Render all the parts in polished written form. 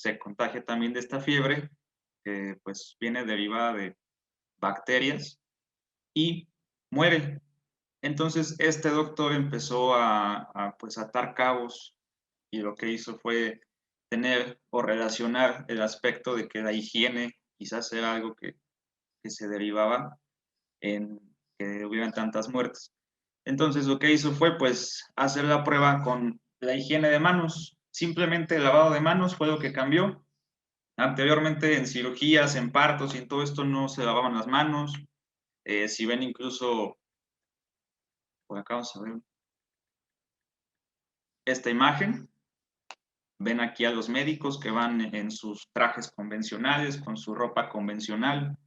se contagia también de esta fiebre, que pues viene derivada de bacterias y muere. Entonces este doctor empezó pues atar cabos y lo que hizo fue tener o relacionar el aspecto de que la higiene quizás era algo que se derivaba en que hubieran tantas muertes. Entonces lo que hizo fue pues hacer la prueba con la higiene de manos. Simplemente el lavado de manos fue lo que cambió. Anteriormente en cirugías, en partos y en todo esto no se lavaban las manos. Si ven incluso, por acá vamos a ver esta imagen, ven aquí a los médicos que van en sus trajes convencionales, con su ropa convencional,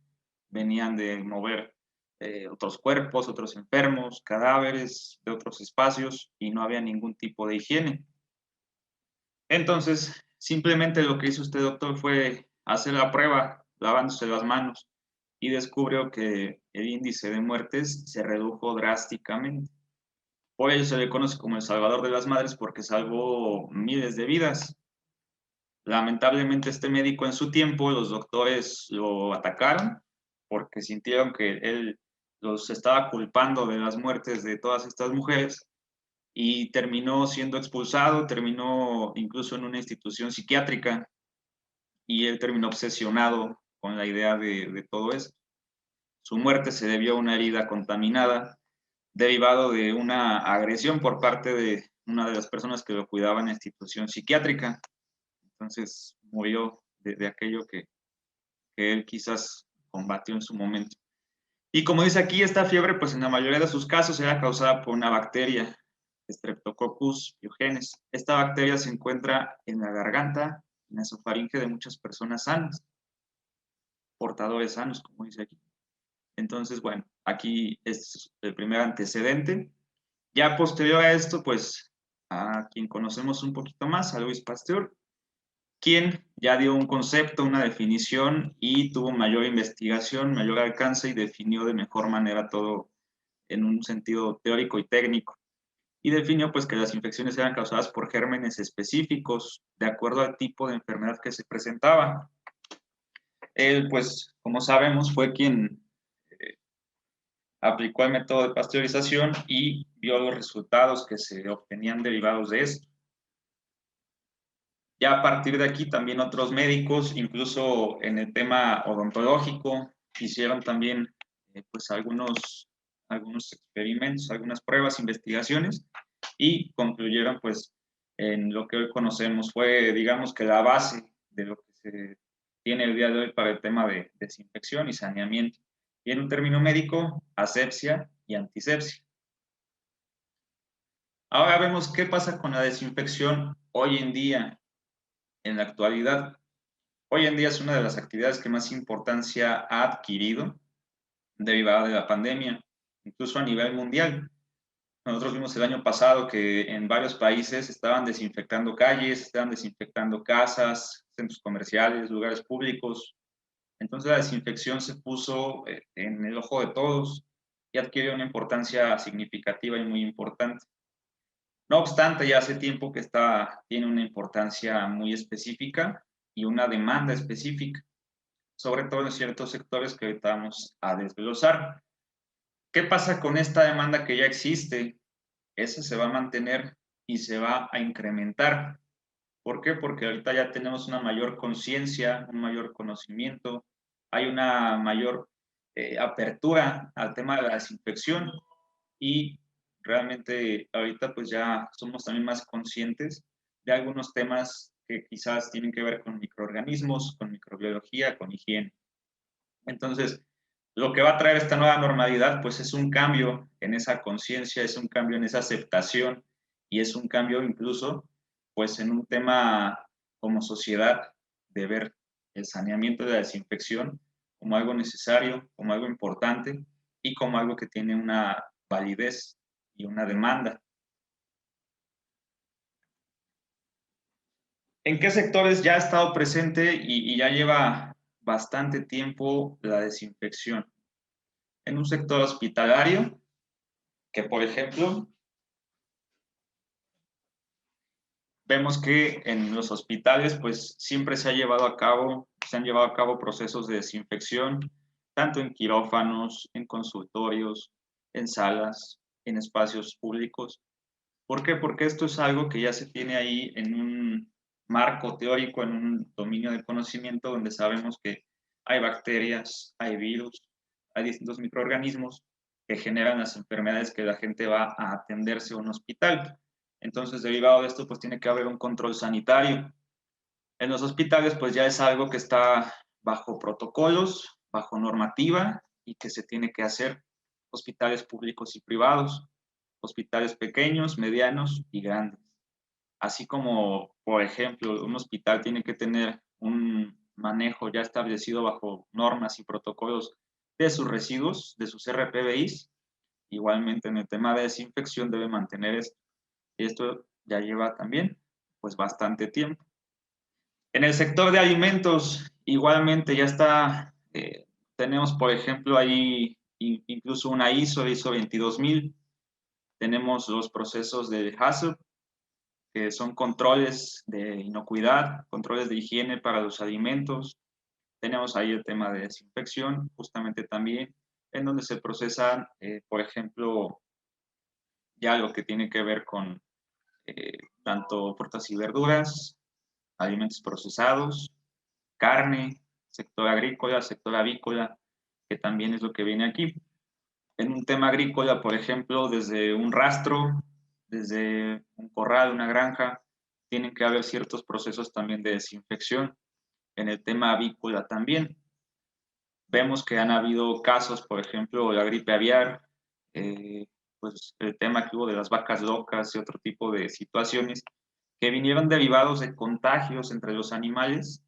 venían de mover otros cuerpos, otros enfermos, cadáveres de otros espacios y no había ningún tipo de higiene. Entonces, simplemente lo que hizo este doctor fue hacer la prueba lavándose las manos y descubrió que el índice de muertes se redujo drásticamente. Por ello se le conoce como el Salvador de las Madres porque salvó miles de vidas. Lamentablemente este médico en su tiempo, los doctores lo atacaron porque sintieron que él los estaba culpando de las muertes de todas estas mujeres y terminó siendo expulsado, terminó incluso en una institución psiquiátrica y él terminó obsesionado con la idea de todo esto. Su muerte se debió a una herida contaminada derivado de una agresión por parte de una de las personas que lo cuidaba en la institución psiquiátrica. Entonces murió de aquello que él quizás combatió en su momento. Y como dice aquí, esta fiebre, pues en la mayoría de sus casos era causada por una bacteria, Streptococcus pyogenes. Esta bacteria se encuentra en la garganta, en la esofaringe de muchas personas sanas, portadores sanos, como dice aquí. Entonces, bueno, aquí es el primer antecedente. Ya posterior a esto, pues a quien conocemos un poquito más, a Louis Pasteur, quien ya dio un concepto, una definición y tuvo mayor investigación, mayor alcance y definió de mejor manera todo en un sentido teórico y técnico. Y definió pues que las infecciones eran causadas por gérmenes específicos de acuerdo al tipo de enfermedad que se presentaba. Él pues, como sabemos, fue quien aplicó el método de pasteurización y vio los resultados que se obtenían derivados de esto. Ya a partir de aquí también otros médicos, incluso en el tema odontológico, hicieron también pues algunos experimentos, algunas pruebas, investigaciones y concluyeron pues en lo que hoy conocemos. Fue digamos que la base de lo que se tiene el día de hoy para el tema de desinfección y saneamiento. Y en un término médico, asepsia y antisepsia. Ahora vemos qué pasa con la desinfección hoy en día, en la actualidad. Hoy en día es una de las actividades que más importancia ha adquirido derivada de la pandemia, incluso a nivel mundial. Nosotros vimos el año pasado que en varios países estaban desinfectando calles, estaban desinfectando casas, centros comerciales, lugares públicos. Entonces la desinfección se puso en el ojo de todos y adquirió una importancia significativa y muy importante. No obstante, ya hace tiempo que tiene una importancia muy específica y una demanda específica, sobre todo en ciertos sectores que ahorita vamos a desglosar. ¿Qué pasa con esta demanda que ya existe? Esa se va a mantener y se va a incrementar. ¿Por qué? Porque ahorita ya tenemos una mayor conciencia, un mayor conocimiento, hay una mayor apertura al tema de la desinfección y realmente ahorita pues ya somos también más conscientes de algunos temas que quizás tienen que ver con microorganismos, con microbiología, con higiene. Entonces, lo que va a traer esta nueva normalidad, pues es un cambio en esa conciencia, es un cambio en esa aceptación y es un cambio incluso, pues en un tema como sociedad de ver el saneamiento de la desinfección como algo necesario, como algo importante y como algo que tiene una validez y una demanda. ¿En qué sectores ya ha estado presente y ya lleva bastante tiempo la desinfección? En un sector hospitalario, que por ejemplo vemos que en los hospitales pues siempre se han llevado a cabo procesos de desinfección, tanto en quirófanos, en consultorios, en salas, en espacios públicos. ¿Por qué? Porque esto es algo que ya se tiene ahí en un marco teórico, en un dominio de conocimiento donde sabemos que hay bacterias, hay virus, hay distintos microorganismos que generan las enfermedades que la gente va a atenderse a un hospital. Entonces, derivado de esto, pues tiene que haber un control sanitario. En los hospitales, pues ya es algo que está bajo protocolos, bajo normativa y que se tiene que hacer. Hospitales públicos y privados, hospitales pequeños, medianos y grandes. Así como, por ejemplo, un hospital tiene que tener un manejo ya establecido bajo normas y protocolos de sus residuos, de sus RPBIs, igualmente en el tema de desinfección debe mantener esto. Y esto ya lleva también pues bastante tiempo. En el sector de alimentos, igualmente ya está, tenemos por ejemplo ahí incluso una ISO 22000, tenemos los procesos de HACCP, que son controles de inocuidad, controles de higiene para los alimentos. Tenemos ahí el tema de desinfección, justamente también, en donde se procesan, por ejemplo, ya lo que tiene que ver con tanto frutas y verduras, alimentos procesados, carne, sector agrícola, sector avícola, que también es lo que viene aquí. En un tema agrícola, por ejemplo, desde un rastro, desde un corral, una granja, tienen que haber ciertos procesos también de desinfección. En el tema avícola también. Vemos que han habido casos, por ejemplo, la gripe aviar, pues el tema que hubo de las vacas locas y otro tipo de situaciones que vinieron derivados de contagios entre los animales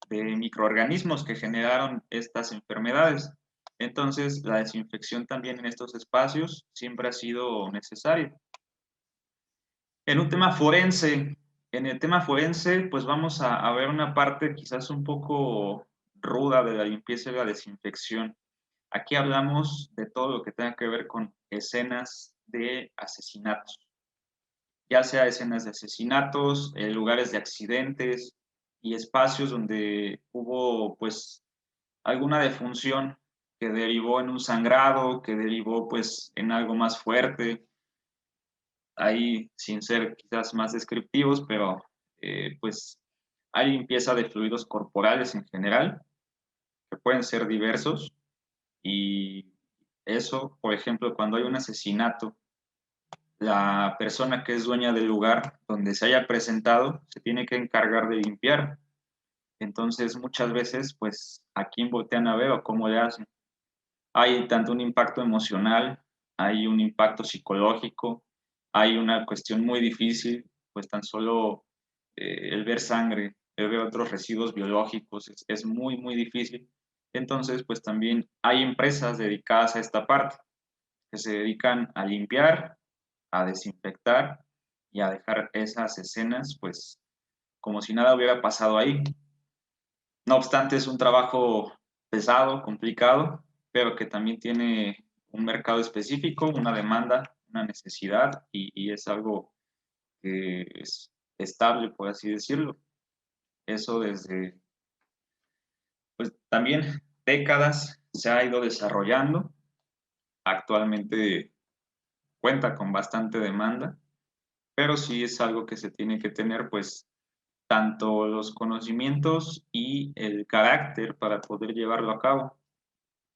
de microorganismos que generaron estas enfermedades. Entonces, la desinfección también en estos espacios siempre ha sido necesaria. En un tema forense, en el tema forense, pues vamos a ver una parte quizás un poco ruda de la limpieza y la desinfección. Aquí hablamos de todo lo que tenga que ver con escenas de asesinatos, ya sea escenas de asesinatos, lugares de accidentes y espacios donde hubo pues alguna defunción que derivó en un sangrado, que derivó pues en algo más fuerte, ahí sin ser quizás más descriptivos, pero pues hay limpieza de fluidos corporales en general, que pueden ser diversos, y eso, por ejemplo, cuando hay un asesinato, la persona que es dueña del lugar donde se haya presentado se tiene que encargar de limpiar. Entonces, muchas veces, pues, ¿a quién voltean a ver o cómo le hacen? Hay tanto un impacto emocional, hay un impacto psicológico, hay una cuestión muy difícil, pues tan solo el ver sangre, el ver otros residuos biológicos, es muy, muy difícil. Entonces, pues también hay empresas dedicadas a esta parte, que se dedican a limpiar, a desinfectar y a dejar esas escenas, pues, como si nada hubiera pasado ahí. No obstante, es un trabajo pesado, complicado, pero que también tiene un mercado específico, una demanda, una necesidad y es algo que es estable, por así decirlo. Eso desde, pues también décadas se ha ido desarrollando. Actualmente cuenta con bastante demanda, pero sí es algo que se tiene que tener, pues, tanto los conocimientos y el carácter para poder llevarlo a cabo.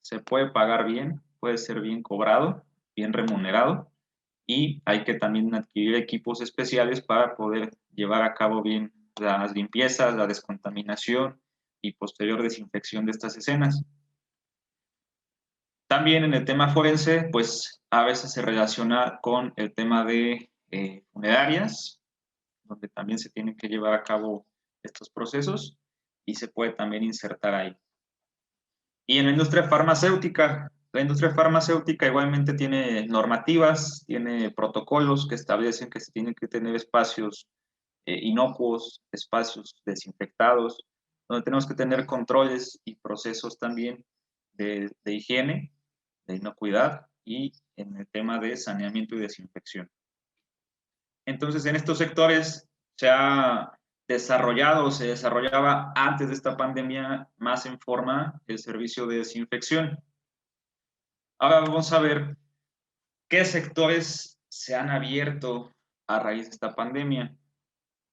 Se puede pagar bien, puede ser bien cobrado, bien remunerado, y hay que también adquirir equipos especiales para poder llevar a cabo bien las limpiezas, la descontaminación y posterior desinfección de estas escenas. También en el tema forense, pues a veces se relaciona con el tema de funerarias, donde también se tienen que llevar a cabo estos procesos y se puede también insertar ahí. Y en la industria farmacéutica igualmente tiene normativas, tiene protocolos que establecen que se tienen que tener espacios inocuos, espacios desinfectados, donde tenemos que tener controles y procesos también de higiene, de inocuidad y en el tema de saneamiento y desinfección. Entonces, en estos sectores se ha desarrollado, se desarrollaba antes de esta pandemia más en forma el servicio de desinfección. Ahora vamos a ver qué sectores se han abierto a raíz de esta pandemia.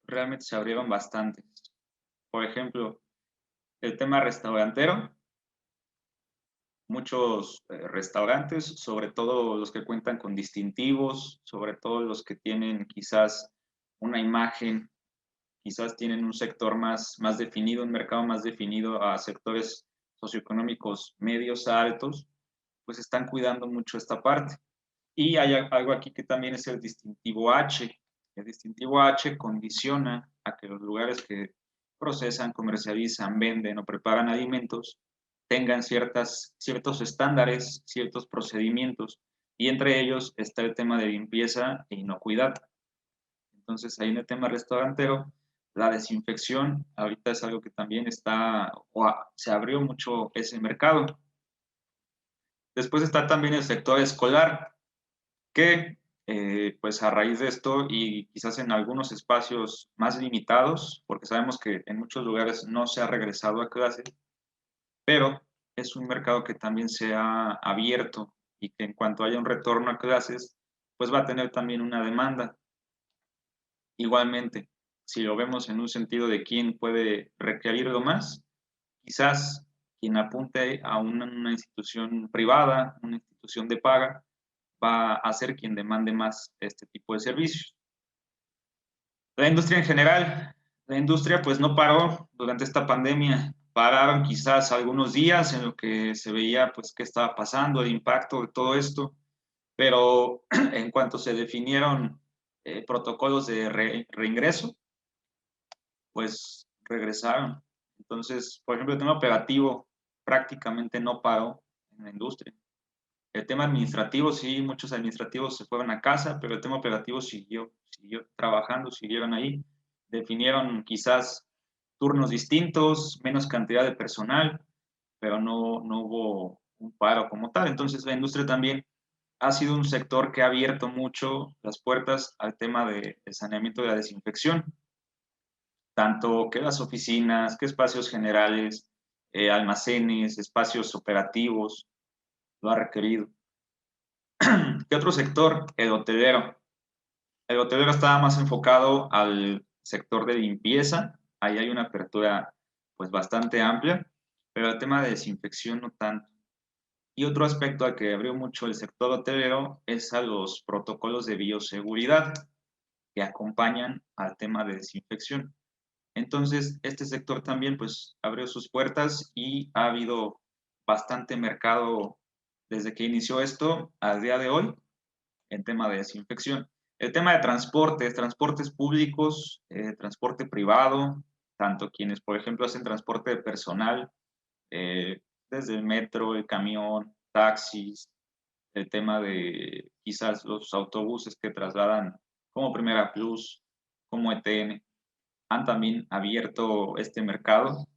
Realmente se abrieron bastantes. Por ejemplo, el tema restaurantero, muchos restaurantes, sobre todo los que cuentan con distintivos, sobre todo los que tienen quizás una imagen, quizás tienen un sector más definido, un mercado más definido a sectores socioeconómicos medios a altos, pues están cuidando mucho esta parte. Y hay algo aquí que también es el distintivo H. El distintivo H condiciona a que los lugares que procesan, comercializan, venden o preparan alimentos tengan ciertos estándares, ciertos procedimientos, y entre ellos está el tema de limpieza e inocuidad. Entonces, ahí en el tema restaurantero, la desinfección ahorita es algo que también está, se abrió mucho ese mercado. Después está también el sector escolar, que pues a raíz de esto y quizás en algunos espacios más limitados, porque sabemos que en muchos lugares no se ha regresado a clase, pero es un mercado que también se ha abierto y que en cuanto haya un retorno a clases, pues va a tener también una demanda. Igualmente, si lo vemos en un sentido de quién puede requerirlo más, quizás quien apunte a una institución privada, una institución de paga, va a ser quien demande más este tipo de servicios. La industria en general, la industria pues no paró durante esta pandemia, pararon quizás algunos días en lo que se veía pues qué estaba pasando, el impacto de todo esto, pero en cuanto se definieron protocolos de reingreso, pues regresaron. Entonces, por ejemplo, el tema operativo prácticamente no paró en la industria. El tema administrativo, sí, muchos administrativos se fueron a casa, pero el tema operativo siguió trabajando, siguieron ahí. Definieron quizás turnos distintos, menos cantidad de personal, pero no hubo un paro como tal. Entonces, la industria también ha sido un sector que ha abierto mucho las puertas al tema de saneamiento de la desinfección, tanto que las oficinas, que espacios generales, almacenes, espacios operativos, lo ha requerido. ¿Qué otro sector? El hotelero. El hotelero estaba más enfocado al sector de limpieza. Ahí hay una apertura pues bastante amplia, pero el tema de desinfección no tanto. Y otro aspecto al que abrió mucho el sector hotelero es a los protocolos de bioseguridad que acompañan al tema de desinfección. Entonces, este sector también pues abrió sus puertas y ha habido bastante mercado desde que inició esto al día de hoy en tema de desinfección. El tema de transportes públicos, transporte privado, tanto quienes, por ejemplo, hacen transporte de personal, desde el metro, el camión, taxis, el tema de quizás los autobuses que trasladan como Primera Plus, como ETN, han también abierto este mercado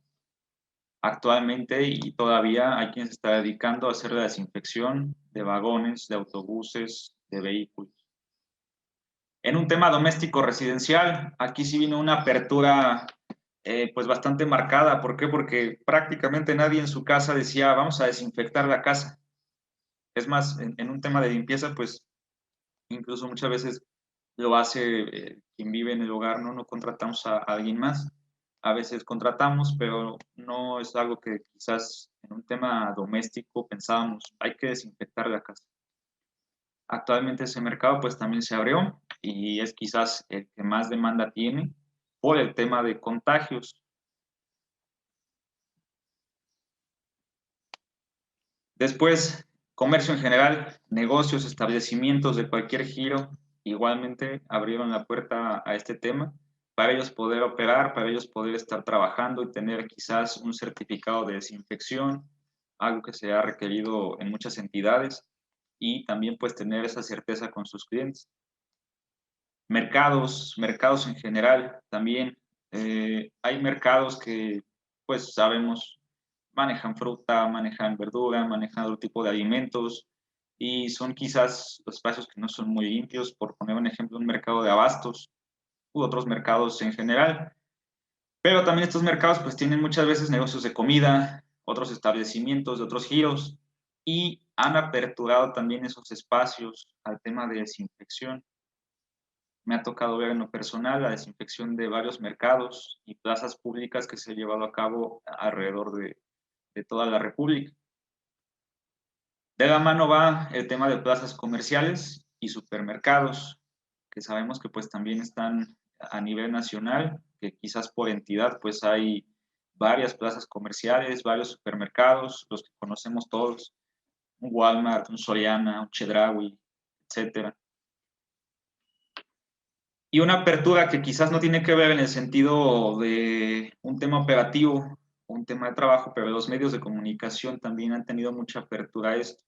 actualmente y todavía hay quien se está dedicando a hacer la desinfección de vagones, de autobuses, de vehículos. En un tema doméstico residencial, aquí sí vino una apertura pues bastante marcada. ¿Por qué? Porque prácticamente nadie en su casa decía, vamos a desinfectar la casa. Es más, en un tema de limpieza, pues incluso muchas veces lo hace quien vive en el hogar, ¿no? No contratamos a alguien más. A veces contratamos, pero no es algo que quizás en un tema doméstico pensábamos, hay que desinfectar la casa. Actualmente ese mercado pues también se abrió y es quizás el que más demanda tiene por el tema de contagios. Después, comercio en general, negocios, establecimientos de cualquier giro, igualmente abrieron la puerta a este tema para ellos poder operar, para ellos poder estar trabajando y tener quizás un certificado de desinfección, algo que se ha requerido en muchas entidades y también pues tener esa certeza con sus clientes. Mercados en general también. Hay mercados que, pues sabemos, manejan fruta, manejan verdura, manejan otro tipo de alimentos y son quizás los espacios que no son muy limpios. Por poner un ejemplo, un mercado de abastos. u otros mercados en general. Pero también estos mercados pues tienen muchas veces negocios de comida, otros establecimientos de otros giros, y han aperturado también esos espacios al tema de desinfección. Me ha tocado ver en lo personal la desinfección de varios mercados y plazas públicas que se ha llevado a cabo alrededor de toda la República. De la mano va el tema de plazas comerciales y supermercados, que sabemos que pues también están a nivel nacional, que quizás por entidad pues hay varias plazas comerciales, varios supermercados, los que conocemos todos, un Walmart, un Soriana, un Chedraui, etcétera. Y una apertura que quizás no tiene que ver en el sentido de un tema operativo, un tema de trabajo, pero los medios de comunicación también han tenido mucha apertura a esto.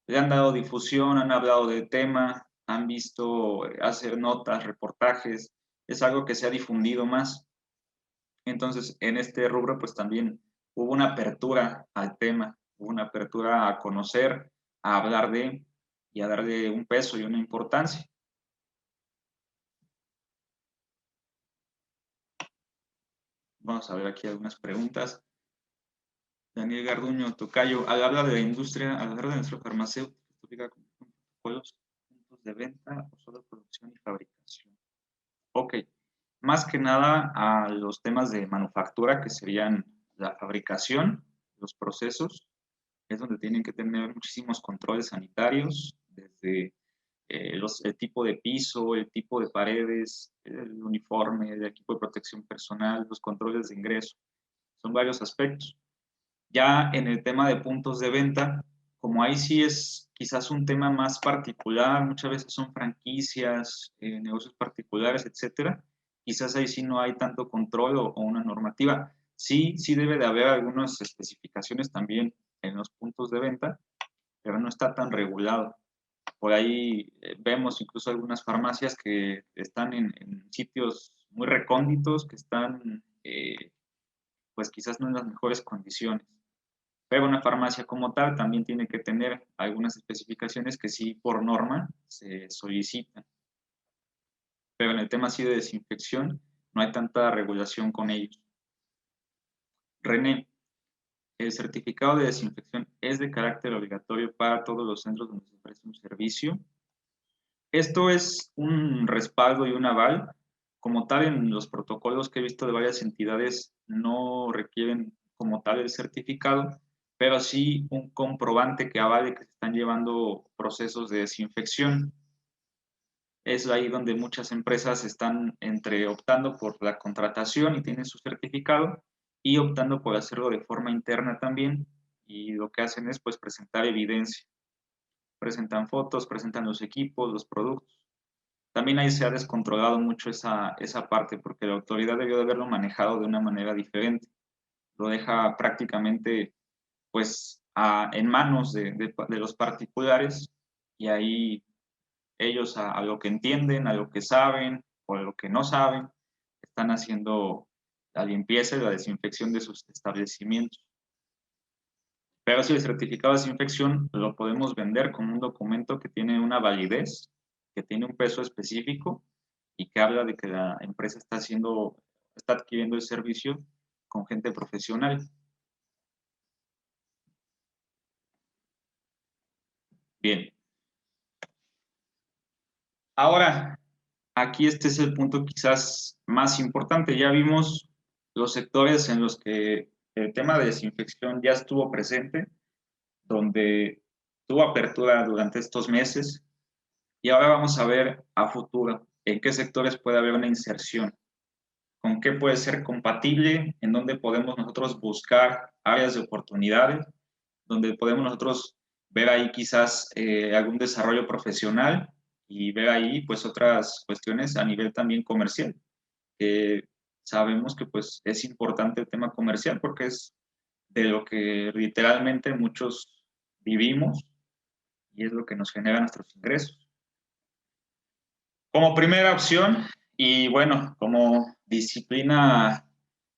Le han dado difusión, han hablado del tema, han visto hacer notas, reportajes, es algo que se ha difundido más. Entonces, en este rubro, pues también hubo una apertura al tema, hubo una apertura a conocer, a hablar de y a darle un peso y una importancia. Vamos a ver aquí algunas preguntas. Daniel Garduño, tocayo, al hablar de la industria, al hablar de nuestro farmacéutico, protocolos, puntos de venta o solo producción y fabricación. Ok, más que nada a los temas de manufactura, que serían la fabricación, los procesos, es donde tienen que tener muchísimos controles sanitarios, desde el tipo de piso, el tipo de paredes, el uniforme, el equipo de protección personal, los controles de ingreso. Son varios aspectos. Ya en el tema de puntos de venta, como ahí sí es quizás un tema más particular, muchas veces son franquicias, negocios particulares, etcétera, quizás ahí sí no hay tanto control o una normativa. Sí, sí debe de haber algunas especificaciones también en los puntos de venta, pero no está tan regulado. Por ahí vemos incluso algunas farmacias que están en sitios muy recónditos, que están pues quizás no en las mejores condiciones. Pero una farmacia como tal también tiene que tener algunas especificaciones que sí por norma se solicitan. Pero en el tema así de desinfección no hay tanta regulación con ellos. René, ¿el certificado de desinfección es de carácter obligatorio para todos los centros donde se ofrece un servicio? Esto es un respaldo y un aval. Como tal, en los protocolos que he visto de varias entidades no requieren como tal el certificado, pero sí un comprobante que avale que se están llevando procesos de desinfección. Es ahí donde muchas empresas están entre optando por la contratación y tienen su certificado y optando por hacerlo de forma interna también, y lo que hacen es pues presentar evidencia. Presentan fotos, presentan los equipos, los productos. También ahí se ha descontrolado mucho esa parte porque la autoridad debió de haberlo manejado de una manera diferente. Lo deja prácticamente pues en manos de los particulares, y ahí ellos a lo que entienden, a lo que saben o a lo que no saben, están haciendo la limpieza y la desinfección de sus establecimientos. Pero si el certificado de desinfección lo podemos vender como un documento que tiene una validez, que tiene un peso específico y que habla de que la empresa está adquiriendo el servicio con gente profesional. Bien. Ahora, aquí este es el punto quizás más importante. Ya vimos los sectores en los que el tema de desinfección ya estuvo presente, donde tuvo apertura durante estos meses, y ahora vamos a ver a futuro en qué sectores puede haber una inserción, con qué puede ser compatible, en dónde podemos nosotros buscar áreas de oportunidades, donde podemos nosotros ver ahí quizás algún desarrollo profesional y ver ahí pues otras cuestiones a nivel también comercial. Sabemos que pues es importante el tema comercial porque es de lo que literalmente muchos vivimos y es lo que nos genera nuestros ingresos. Como primera opción, y bueno, como disciplina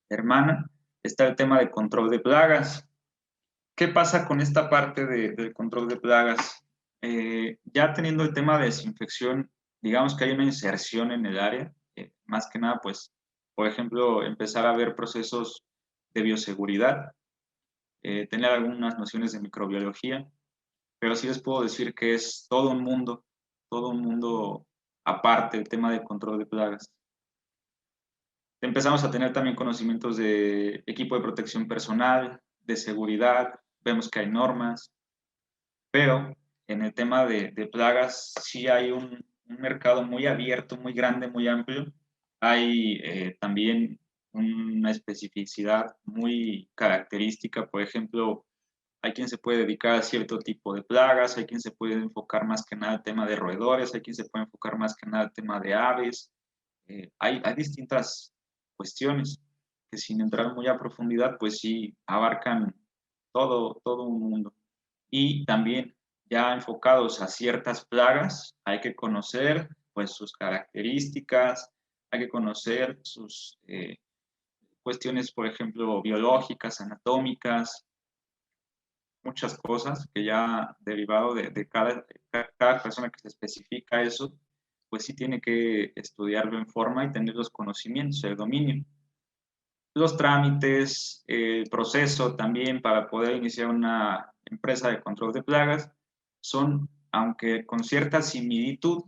hermana, está el tema de control de plagas. ¿Qué pasa con esta parte del control de plagas? Ya teniendo el tema de desinfección, digamos que hay una inserción en el área, más que nada, pues, por ejemplo, empezar a ver procesos de bioseguridad, tener algunas nociones de microbiología, pero sí les puedo decir que es todo un mundo aparte el tema de control de plagas. Empezamos a tener también conocimientos de equipo de protección personal, de seguridad, vemos que hay normas, pero en el tema de plagas sí hay un mercado muy abierto, muy grande, muy amplio. Hay también una especificidad muy característica, por ejemplo, hay quien se puede dedicar a cierto tipo de plagas, hay quien se puede enfocar más que nada al tema de roedores, hay quien se puede enfocar más que nada al tema de aves. Hay distintas cuestiones que sin entrar muy a profundidad, pues sí abarcan todo un mundo. Y también ya enfocados a ciertas plagas, hay que conocer pues sus características, hay que conocer sus cuestiones, por ejemplo, biológicas, anatómicas, muchas cosas que ya derivado de cada persona que se especifica eso, pues sí tiene que estudiarlo en forma y tener los conocimientos, el dominio. Los trámites, el proceso también para poder iniciar una empresa de control de plagas son, aunque con cierta similitud,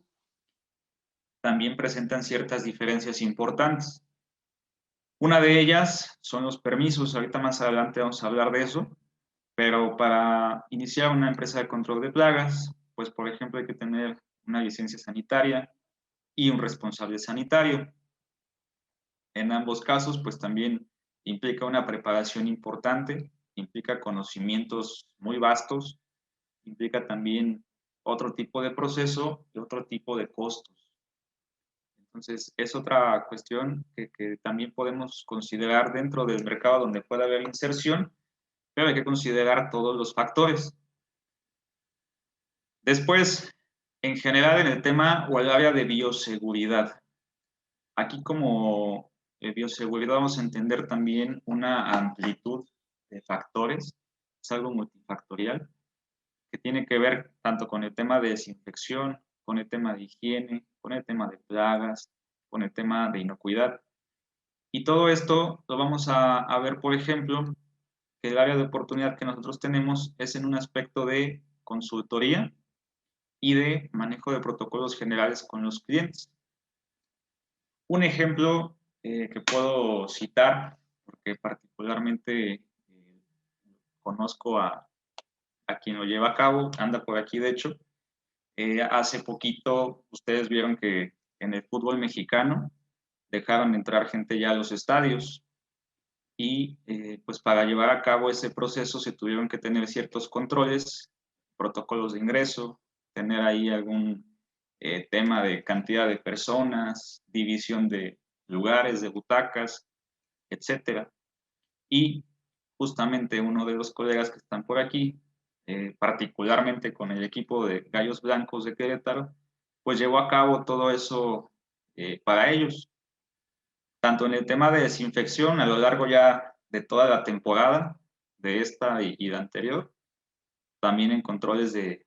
también presentan ciertas diferencias importantes. Una de ellas son los permisos, ahorita más adelante vamos a hablar de eso, pero para iniciar una empresa de control de plagas, pues por ejemplo hay que tener una licencia sanitaria y un responsable sanitario. En ambos casos, pues también implica una preparación importante, implica conocimientos muy vastos, implica también otro tipo de proceso y otro tipo de costos. Entonces, es otra cuestión que también podemos considerar dentro del mercado donde puede haber inserción, pero hay que considerar todos los factores. Después, en general, en el tema o el área de bioseguridad. Aquí como bioseguridad vamos a entender también una amplitud de factores, es algo multifactorial, que tiene que ver tanto con el tema de desinfección, con el tema de higiene, con el tema de plagas, con el tema de inocuidad. Y todo esto lo vamos a ver, por ejemplo, que el área de oportunidad que nosotros tenemos es en un aspecto de consultoría y de manejo de protocolos generales con los clientes. Un ejemplo que puedo citar, porque particularmente conozco a quien lo lleva a cabo, anda por aquí de hecho. Hace poquito ustedes vieron que en el fútbol mexicano dejaron entrar gente ya a los estadios y pues para llevar a cabo ese proceso se tuvieron que tener ciertos controles, protocolos de ingreso, tener ahí algún tema de cantidad de personas, división de lugares, de butacas, etcétera. Y justamente uno de los colegas que están por aquí, particularmente con el equipo de Gallos Blancos de Querétaro, pues llevó a cabo todo eso para ellos, tanto en el tema de desinfección a lo largo ya de toda la temporada, de esta y la anterior, también en controles de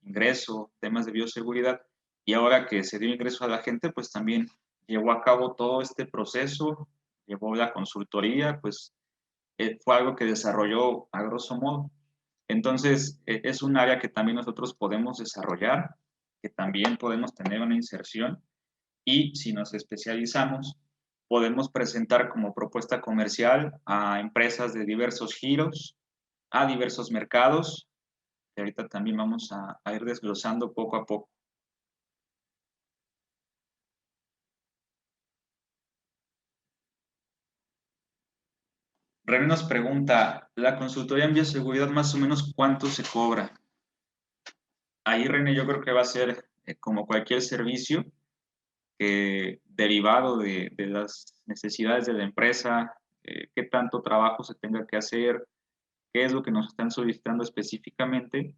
ingreso, temas de bioseguridad, y ahora que se dio ingreso a la gente, pues también llevó a cabo todo este proceso, llevó la consultoría, pues fue algo que desarrolló a grosso modo. Entonces, es un área que también nosotros podemos desarrollar, que también podemos tener una inserción y si nos especializamos, podemos presentar como propuesta comercial a empresas de diversos giros, a diversos mercados, que ahorita también vamos a ir desglosando poco a poco. René nos pregunta, ¿la consultoría en bioseguridad más o menos cuánto se cobra? Ahí, René, yo creo que va a ser como cualquier servicio, que derivado de las necesidades de la empresa, qué tanto trabajo se tenga que hacer, qué es lo que nos están solicitando específicamente,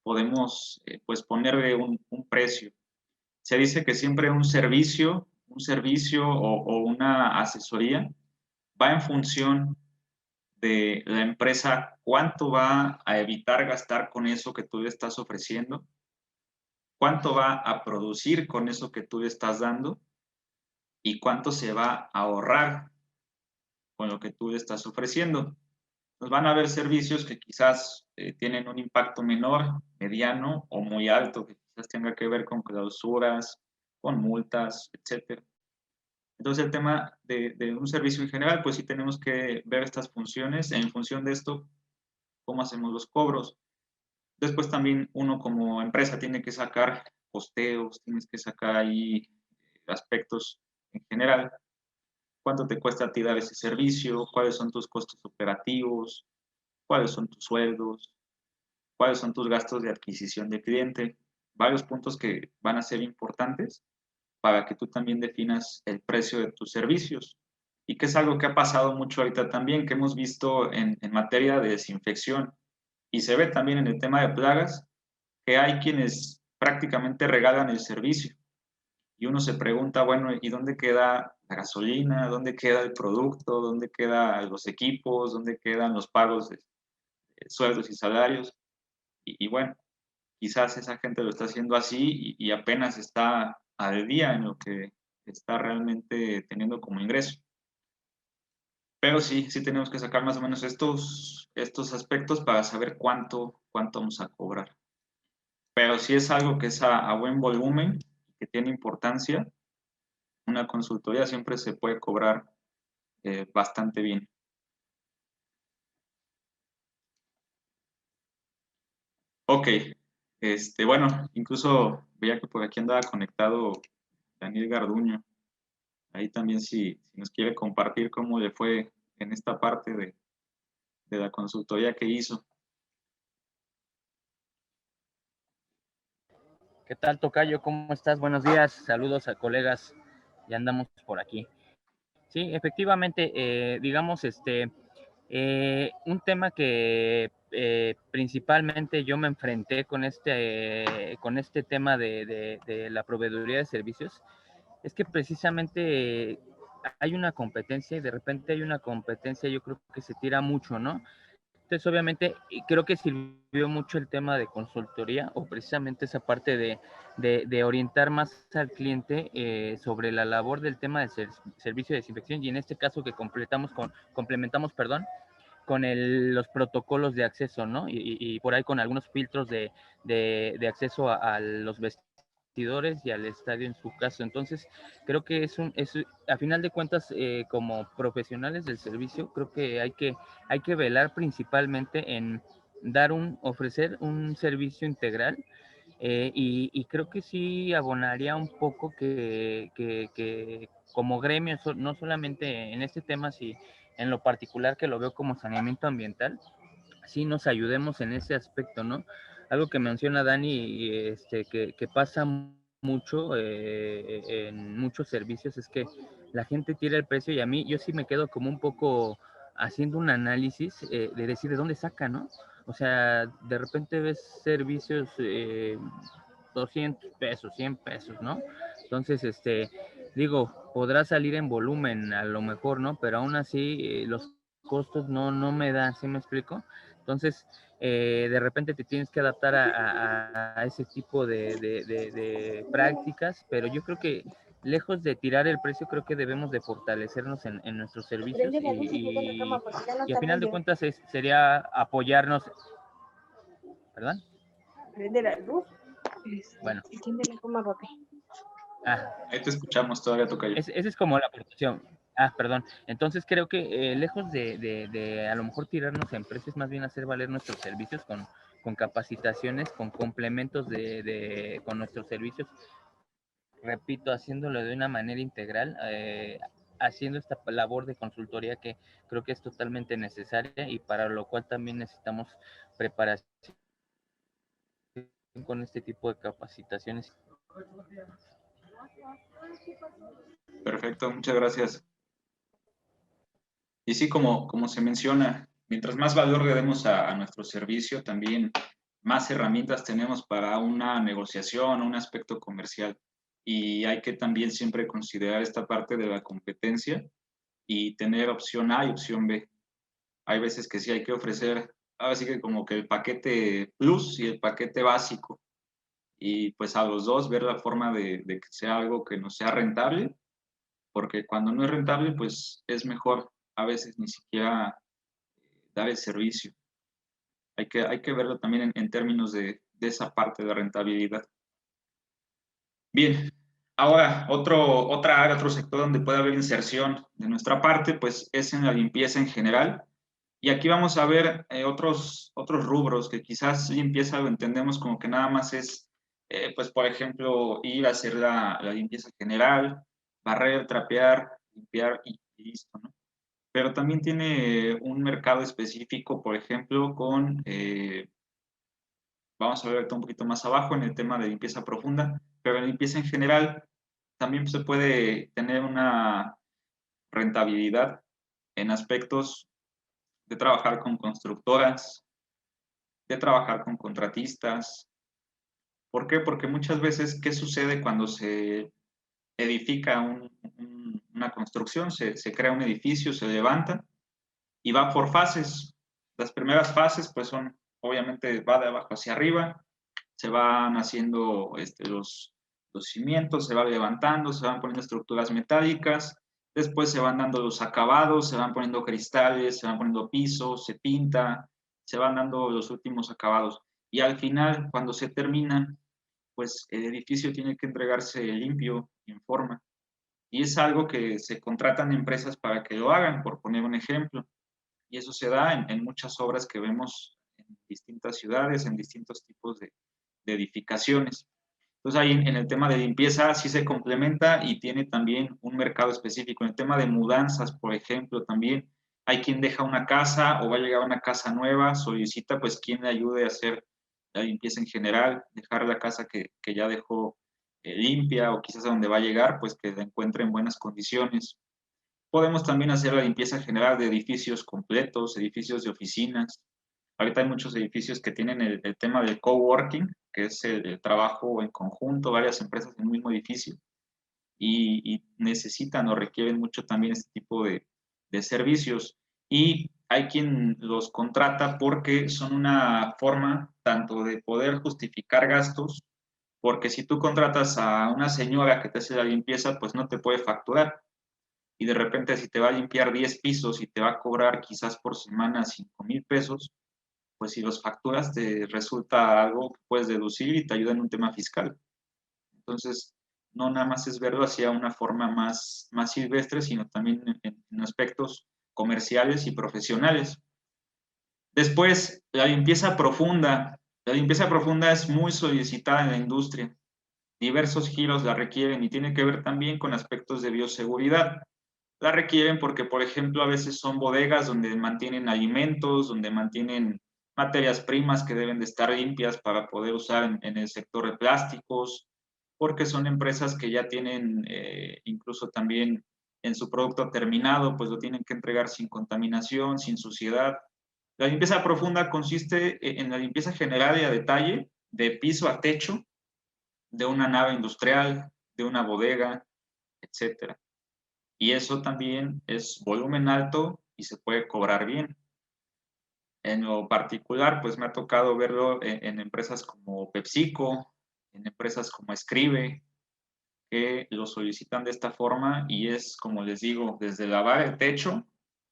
podemos pues ponerle un precio. Se dice que siempre un servicio o una asesoría va en función de la empresa, cuánto va a evitar gastar con eso que tú le estás ofreciendo, cuánto va a producir con eso que tú le estás dando y cuánto se va a ahorrar con lo que tú le estás ofreciendo. Pues van a haber servicios que quizás tienen un impacto menor, mediano o muy alto, que quizás tenga que ver con clausuras, con multas, etcétera. Entonces, el tema de un servicio en general, pues sí tenemos que ver estas funciones. En función de esto, cómo hacemos los cobros. Después también uno como empresa tiene que sacar costeos, tienes que sacar ahí aspectos en general. ¿Cuánto te cuesta a ti dar ese servicio? ¿Cuáles son tus costos operativos? ¿Cuáles son tus sueldos? ¿Cuáles son tus gastos de adquisición de cliente? Varios puntos que van a ser importantes para que tú también definas el precio de tus servicios. Y que es algo que ha pasado mucho ahorita también, que hemos visto en materia de desinfección. Y se ve también en el tema de plagas, que hay quienes prácticamente regalan el servicio. Y uno se pregunta, bueno, ¿y dónde queda la gasolina? ¿Dónde queda el producto? ¿Dónde quedan los equipos? ¿Dónde quedan los pagos de sueldos y salarios? Y bueno, quizás esa gente lo está haciendo así y apenas está al día en lo que está realmente teniendo como ingreso. Pero sí, sí tenemos que sacar más o menos estos aspectos para saber cuánto vamos a cobrar. Pero si es algo que es a buen volumen, que tiene importancia, una consultoría siempre se puede cobrar bastante bien. Ok, bueno, incluso veía que por aquí andaba conectado Daniel Garduño. Ahí también si nos quiere compartir cómo le fue en esta parte de la consultoría que hizo. ¿Qué tal, tocayo? ¿Cómo estás? Buenos días. Saludos a colegas. Ya andamos por aquí. Sí, efectivamente, digamos, un tema que principalmente yo me enfrenté con este tema de la proveeduría de servicios, es que precisamente hay una competencia y de repente hay una competencia, yo creo que se tira mucho, ¿no? Entonces, obviamente, creo que sirvió mucho el tema de consultoría o precisamente esa parte de orientar más al cliente sobre la labor del tema del servicio de desinfección y en este caso que complementamos, perdón, con los protocolos de acceso, ¿no? Y por ahí con algunos filtros de acceso a los vestidores y al estadio en su caso. Entonces, creo que a final de cuentas, como profesionales del servicio, creo que hay que velar principalmente en ofrecer un servicio integral y creo que sí abonaría un poco que como gremio, no solamente en este tema, sí, en lo particular que lo veo como saneamiento ambiental, sí nos ayudemos en ese aspecto, ¿no? Algo que menciona Dani, que pasa mucho en muchos servicios es que la gente tira el precio y a mí yo sí me quedo como un poco haciendo un análisis de decir de dónde saca, ¿no? O sea, de repente ves servicios 200 pesos, 100 pesos, ¿no? Entonces, digo, podrá salir en volumen a lo mejor, ¿no? Pero aún así los costos no me dan, ¿sí me explico? Entonces, de repente te tienes que adaptar a ese tipo de prácticas, pero yo creo que lejos de tirar el precio, creo que debemos de fortalecernos en nuestros servicios y a final de cuentas sería apoyarnos, ¿perdón? Prende la luz. Bueno. Tiende la cama, papi. Ahí te escuchamos, todavía toca yo. Esa es como la aportación. Perdón. Entonces creo que lejos de a lo mejor tirarnos en precios, más bien hacer valer nuestros servicios con capacitaciones, con complementos con nuestros servicios, repito, haciéndolo de una manera integral, haciendo esta labor de consultoría que creo que es totalmente necesaria y para lo cual también necesitamos preparación con este tipo de capacitaciones. Perfecto, muchas gracias. Y sí, como se menciona, mientras más valor le demos a nuestro servicio, también más herramientas tenemos para una negociación, un aspecto comercial. Y hay que también siempre considerar esta parte de la competencia y tener opción A y opción B. Hay veces que sí hay que ofrecer, ahora sí que como que el paquete plus y el paquete básico. Y pues a los dos ver la forma de que sea algo que nos sea rentable porque cuando no es rentable, pues es mejor a veces ni siquiera dar el servicio. Hay que verlo también en términos de esa parte de rentabilidad. Bien, ahora otra área, otro sector donde puede haber inserción de nuestra parte, pues es en la limpieza en general. Y aquí vamos a ver otros rubros que quizás limpieza lo entendemos como que nada más es, pues por ejemplo, ir a hacer la limpieza general, barrer, trapear, limpiar y listo, ¿no? Pero también tiene un mercado específico, por ejemplo, vamos a ver ahorita un poquito más abajo en el tema de limpieza profunda, pero en limpieza en general también se puede tener una rentabilidad en aspectos de trabajar con constructoras, de trabajar con contratistas. ¿Por qué? Porque muchas veces, ¿qué sucede cuando se edifica una construcción? Se crea un edificio, se levanta y va por fases. Las primeras fases, pues son, obviamente, va de abajo hacia arriba, se van haciendo los cimientos, se va levantando, se van poniendo estructuras metálicas, después se van dando los acabados, se van poniendo cristales, se van poniendo pisos, se pinta, se van dando los últimos acabados. Y al final, cuando se termina, pues el edificio tiene que entregarse limpio, en forma. Y es algo que se contratan empresas para que lo hagan, por poner un ejemplo. Y eso se da en muchas obras que vemos en distintas ciudades, en distintos tipos de edificaciones. Entonces ahí en el tema de limpieza sí se complementa y tiene también un mercado específico. En el tema de mudanzas, por ejemplo, también hay quien deja una casa o va a llegar a una casa nueva, solicita pues quien le ayude a hacer la limpieza en general, dejar la casa que ya dejó limpia o quizás a donde va a llegar, pues que la encuentre en buenas condiciones. Podemos también hacer la limpieza general de edificios completos, edificios de oficinas. Ahorita hay muchos edificios que tienen el tema del coworking, que es el trabajo en conjunto, varias empresas en un mismo edificio, y necesitan o requieren mucho también este tipo de servicios. Y hay quien los contrata porque son una forma tanto de poder justificar gastos, porque si tú contratas a una señora que te hace la limpieza, pues no te puede facturar y de repente si te va a limpiar 10 pisos y te va a cobrar quizás por semana 5,000 pesos, pues si los facturas te resulta algo que puedes deducir y te ayuda en un tema fiscal. Entonces, no nada más es verlo hacia una forma más silvestre, sino también en aspectos comerciales y profesionales. Después, la limpieza profunda. La limpieza profunda es muy solicitada en la industria. Diversos giros la requieren y tiene que ver también con aspectos de bioseguridad. La requieren porque, por ejemplo, a veces son bodegas donde mantienen alimentos, donde mantienen materias primas que deben de estar limpias para poder usar en el sector de plásticos, porque son empresas que ya tienen incluso también en su producto terminado, pues lo tienen que entregar sin contaminación, sin suciedad. La limpieza profunda consiste en la limpieza general y a detalle, de piso a techo, de una nave industrial, de una bodega, etcétera. Y eso también es volumen alto y se puede cobrar bien. En lo particular, pues me ha tocado verlo en empresas como PepsiCo, en empresas como Escribe, que lo solicitan de esta forma y es, como les digo, desde lavar el techo,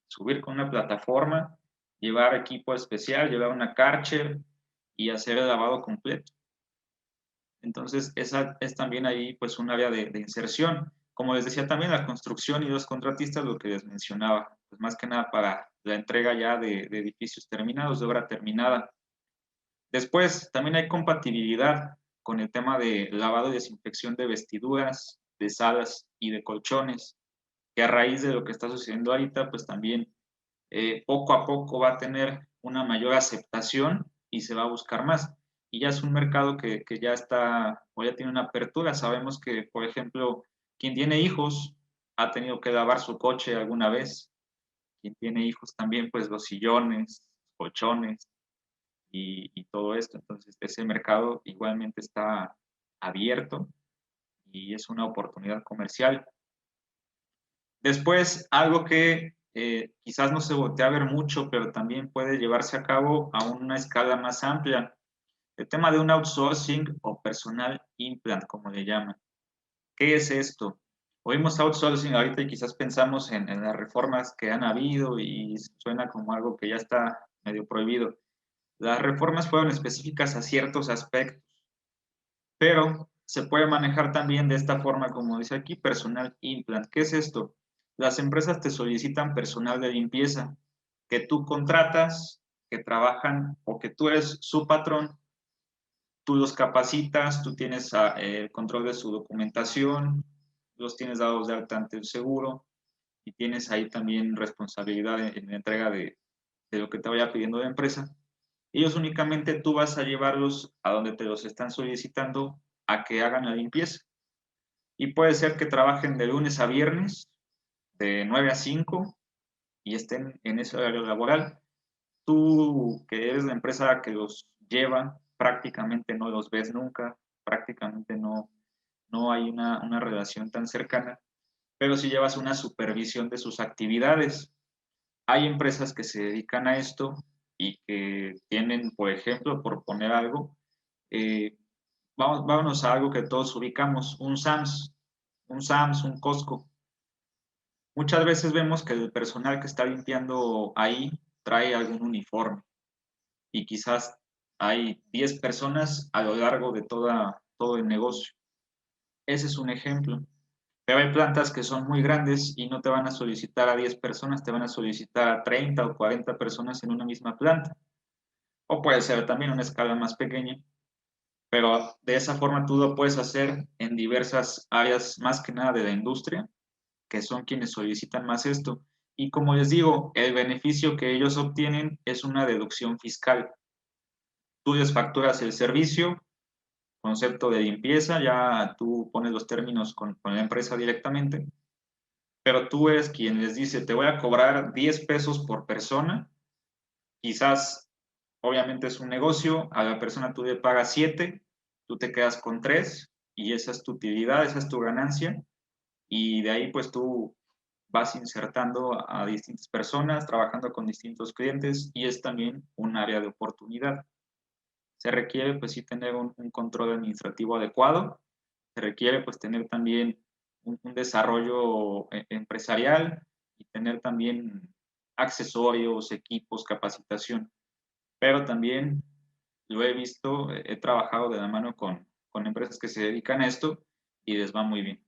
subir con una plataforma, llevar equipo especial, llevar una Karcher y hacer el lavado completo. Entonces, esa es también ahí pues un área de inserción. Como les decía también, la construcción y los contratistas, lo que les mencionaba, pues más que nada para la entrega ya de edificios terminados, de obra terminada. Después, también hay compatibilidad con el tema de lavado y desinfección de vestiduras, de salas y de colchones, que a raíz de lo que está sucediendo ahorita, pues también poco a poco va a tener una mayor aceptación y se va a buscar más. Y ya es un mercado que ya está o ya tiene una apertura. Sabemos que, por ejemplo, quien tiene hijos ha tenido que lavar su coche alguna vez. Quien tiene hijos también, pues los sillones, colchones y todo esto. Entonces, ese mercado igualmente está abierto y es una oportunidad comercial. Después, algo que quizás no se voltea a ver mucho, pero también puede llevarse a cabo a una escala más amplia. El tema de un outsourcing o personal implant, como le llaman. ¿Qué es esto? Oímos outsourcing ahorita y quizás pensamos en las reformas que han habido y suena como algo que ya está medio prohibido. Las reformas fueron específicas a ciertos aspectos, pero se puede manejar también de esta forma, como dice aquí, personal implant. ¿Qué es esto? Las empresas te solicitan personal de limpieza que tú contratas, que trabajan o que tú eres su patrón, tú los capacitas, tú tienes el control de su documentación, los tienes dados de alta ante el seguro y tienes ahí también responsabilidad en la entrega de lo que te vaya pidiendo la empresa. Ellos únicamente tú vas a llevarlos a donde te los están solicitando a que hagan la limpieza. Y puede ser que trabajen de lunes a viernes, de 9 a 5, y estén en ese horario laboral. Tú, que eres la empresa que los lleva, prácticamente no los ves nunca, prácticamente no hay una relación tan cercana, pero sí llevas una supervisión de sus actividades. Hay empresas que se dedican a esto y que tienen, por ejemplo, por poner algo, eh, vámonos a algo que todos ubicamos, un Sams, un Costco. Muchas veces vemos que el personal que está limpiando ahí trae algún uniforme y quizás hay 10 personas a lo largo de todo el negocio. Ese es un ejemplo. Pero hay plantas que son muy grandes y no te van a solicitar a 10 personas, te van a solicitar a 30 o 40 personas en una misma planta. O puede ser también una escala más pequeña, pero de esa forma tú lo puedes hacer en diversas áreas, más que nada de la industria, que son quienes solicitan más esto. Y como les digo, el beneficio que ellos obtienen es una deducción fiscal. Tú les facturas el servicio, concepto de limpieza, ya tú pones los términos con la empresa directamente, pero tú eres quien les dice, te voy a cobrar 10 pesos por persona, quizás, obviamente es un negocio, a la persona tú le pagas 7, tú te quedas con 3 y esa es tu utilidad, esa es tu ganancia, y de ahí pues tú vas insertando a distintas personas, trabajando con distintos clientes y es también un área de oportunidad. Se requiere pues sí tener un control administrativo adecuado, se requiere pues tener también un desarrollo empresarial y tener también accesorios, equipos, capacitación. Pero también lo he visto, he trabajado de la mano con empresas que se dedican a esto y les va muy bien.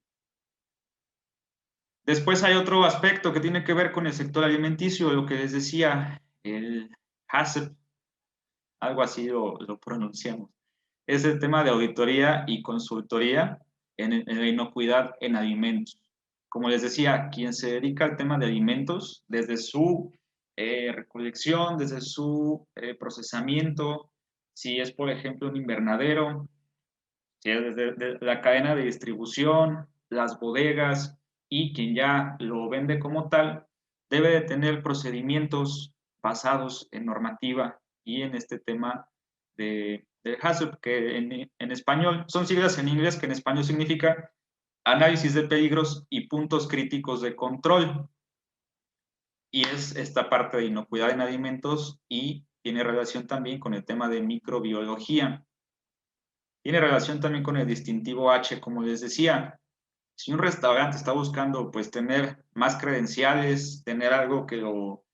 Después hay otro aspecto que tiene que ver con el sector alimenticio, lo que les decía, el HACCP, algo así lo pronunciamos. Es el tema de auditoría y consultoría en la inocuidad en alimentos. Como les decía, quien se dedica al tema de alimentos, desde su recolección, desde su procesamiento, si es, por ejemplo, un invernadero, si es desde la cadena de distribución, las bodegas y quien ya lo vende como tal, debe de tener procedimientos basados en normativa y en este tema del HACCP, que en español son siglas en inglés, que en español significa análisis de peligros y puntos críticos de control. Y es esta parte de inocuidad en alimentos y tiene relación también con el tema de microbiología. Tiene relación también con el distintivo H, como les decía. Si un restaurante está buscando pues tener más credenciales, tener algo que lo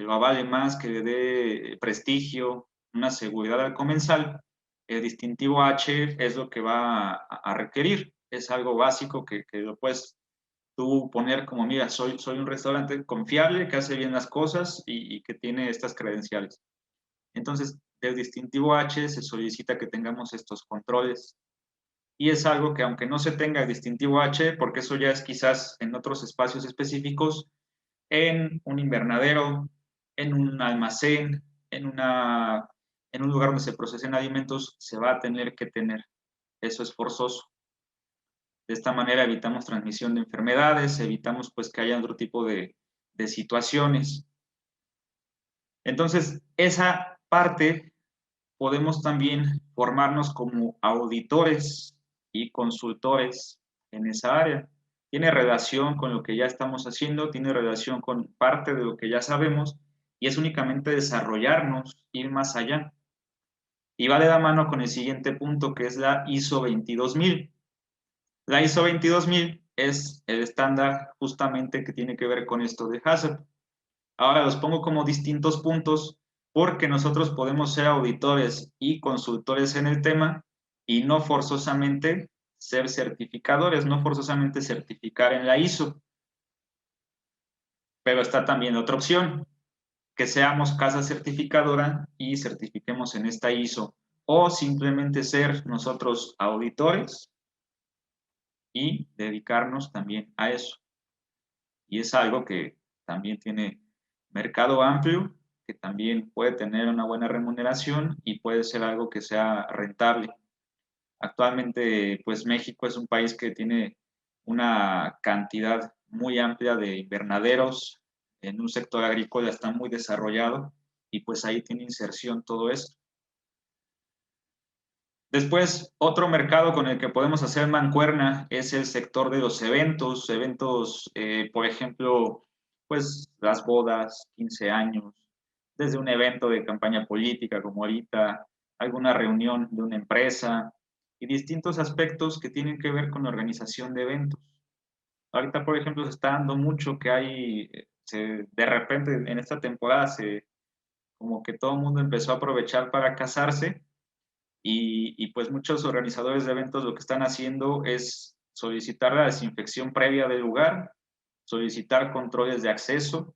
avale más, que le dé prestigio, una seguridad al comensal, el distintivo H es lo que va a requerir. Es algo básico que lo puedes tú poner como, mira, soy un restaurante confiable, que hace bien las cosas y que tiene estas credenciales. Entonces, del distintivo H se solicita que tengamos estos controles. Y es algo que aunque no se tenga el distintivo H, porque eso ya es quizás en otros espacios específicos, en un invernadero, en un almacén, en un lugar donde se procesen alimentos, se va a tener que tener. Eso es forzoso. De esta manera evitamos transmisión de enfermedades, evitamos pues que haya otro tipo de situaciones. Entonces, esa parte podemos también formarnos como auditores y consultores en esa área. Tiene relación con lo que ya estamos haciendo, tiene relación con parte de lo que ya sabemos y es únicamente desarrollarnos, ir más allá. Y va de la mano con el siguiente punto que es la ISO 22000. La ISO 22000 es el estándar justamente que tiene que ver con esto de HACCP. Ahora los pongo como distintos puntos porque nosotros podemos ser auditores y consultores en el tema y no forzosamente ser certificadores, no forzosamente certificar en la ISO. Pero está también otra opción, que seamos casa certificadora y certifiquemos en esta ISO, o simplemente ser nosotros auditores y dedicarnos también a eso. Y es algo que también tiene mercado amplio, que también puede tener una buena remuneración y puede ser algo que sea rentable. Actualmente, pues México es un país que tiene una cantidad muy amplia de invernaderos, en un sector agrícola está muy desarrollado y pues ahí tiene inserción todo esto. Después, otro mercado con el que podemos hacer mancuerna es el sector de los eventos, por ejemplo, pues las bodas, 15 años, desde un evento de campaña política como ahorita, alguna reunión de una empresa y distintos aspectos que tienen que ver con la organización de eventos. Ahorita, por ejemplo, se está dando mucho que hay, de repente en esta temporada, como que todo el mundo empezó a aprovechar para casarse y pues muchos organizadores de eventos lo que están haciendo es solicitar la desinfección previa del lugar, solicitar controles de acceso,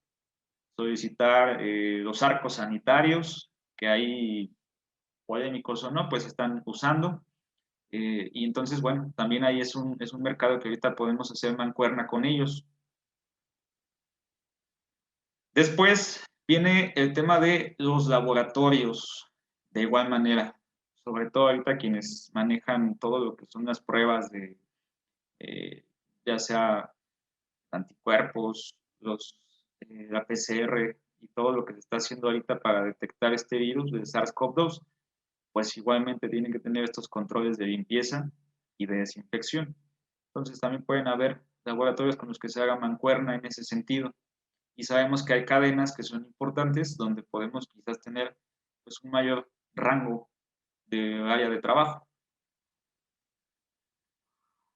solicitar los arcos sanitarios, que hay polémicos o no, pues están usando. Y entonces, bueno, también ahí es un mercado que ahorita podemos hacer mancuerna con ellos. Después viene el tema de los laboratorios, de igual manera, sobre todo ahorita quienes manejan todo lo que son las pruebas de, ya sea anticuerpos, la PCR y todo lo que se está haciendo ahorita para detectar este virus del SARS-CoV-2, pues igualmente tienen que tener estos controles de limpieza y de desinfección. Entonces también pueden haber laboratorios con los que se haga mancuerna en ese sentido. Y sabemos que hay cadenas que son importantes donde podemos quizás tener pues, un mayor rango de área de trabajo.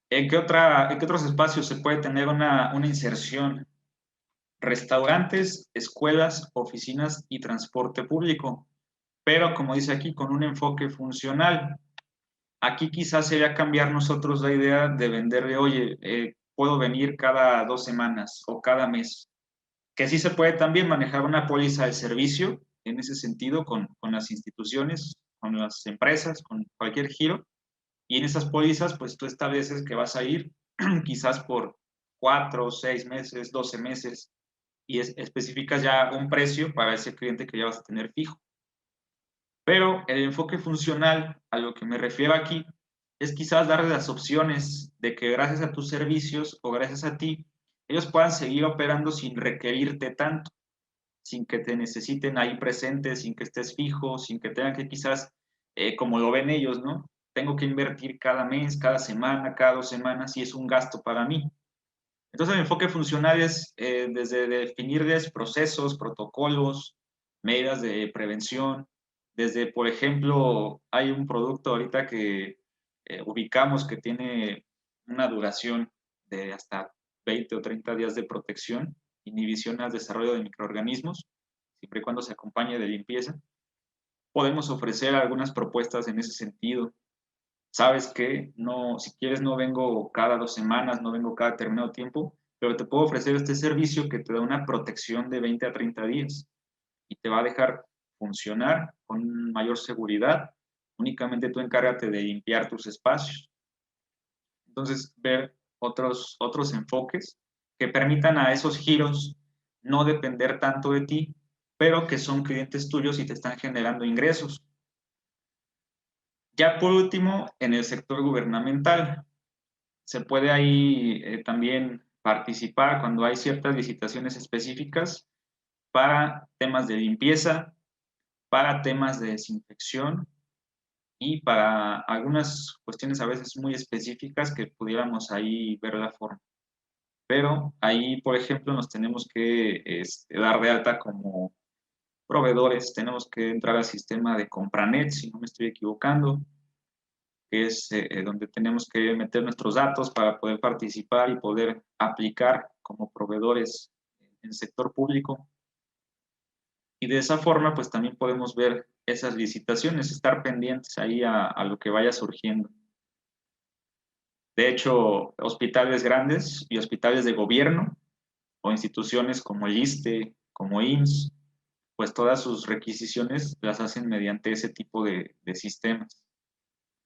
¿En qué otros espacios se puede tener una inserción? Restaurantes, escuelas, oficinas y transporte público, pero como dice aquí, con un enfoque funcional. Aquí quizás sería cambiar nosotros la idea de venderle, oye, puedo venir cada 2 semanas o cada mes, que sí se puede también manejar una póliza de servicio en ese sentido con las instituciones, con las empresas, con cualquier giro, y en esas pólizas pues tú estableces que vas a ir quizás por 4, 6 meses, 12 meses, y especificas ya un precio para ese cliente que ya vas a tener fijo. Pero el enfoque funcional, a lo que me refiero aquí, es quizás darle las opciones de que gracias a tus servicios o gracias a ti, ellos puedan seguir operando sin requerirte tanto, sin que te necesiten ahí presente, sin que estés fijo, sin que tengan que quizás, como lo ven ellos, ¿no? Tengo que invertir cada mes, cada semana, cada 2 semanas y es un gasto para mí. Entonces el enfoque funcional es desde definirles procesos, protocolos, medidas de prevención, desde, por ejemplo, hay un producto ahorita que ubicamos que tiene una duración de hasta 20 o 30 días de protección, inhibición al desarrollo de microorganismos, siempre y cuando se acompañe de limpieza. Podemos ofrecer algunas propuestas en ese sentido. Sabes que no, si quieres no vengo cada 2 semanas, no vengo cada determinado tiempo, pero te puedo ofrecer este servicio que te da una protección de 20 a 30 días y te va a dejar funcionar con mayor seguridad. Únicamente tú encárgate de limpiar tus espacios. Entonces, ver otros enfoques que permitan a esos giros no depender tanto de ti, pero que son clientes tuyos y te están generando ingresos. Ya por último, en el sector gubernamental, se puede ahí también participar cuando hay ciertas licitaciones específicas para temas de limpieza, para temas de desinfección y para algunas cuestiones a veces muy específicas que pudiéramos ahí ver la forma. Pero ahí, por ejemplo, nos tenemos que dar de alta como proveedores, tenemos que entrar al sistema de Compranet, si no me estoy equivocando, que es donde tenemos que meter nuestros datos para poder participar y poder aplicar como proveedores en el sector público. Y de esa forma, pues también podemos ver esas licitaciones, estar pendientes ahí a lo que vaya surgiendo. De hecho, hospitales grandes y hospitales de gobierno o instituciones como el ISSSTE, como IMSS, pues todas sus requisiciones las hacen mediante ese tipo de sistemas.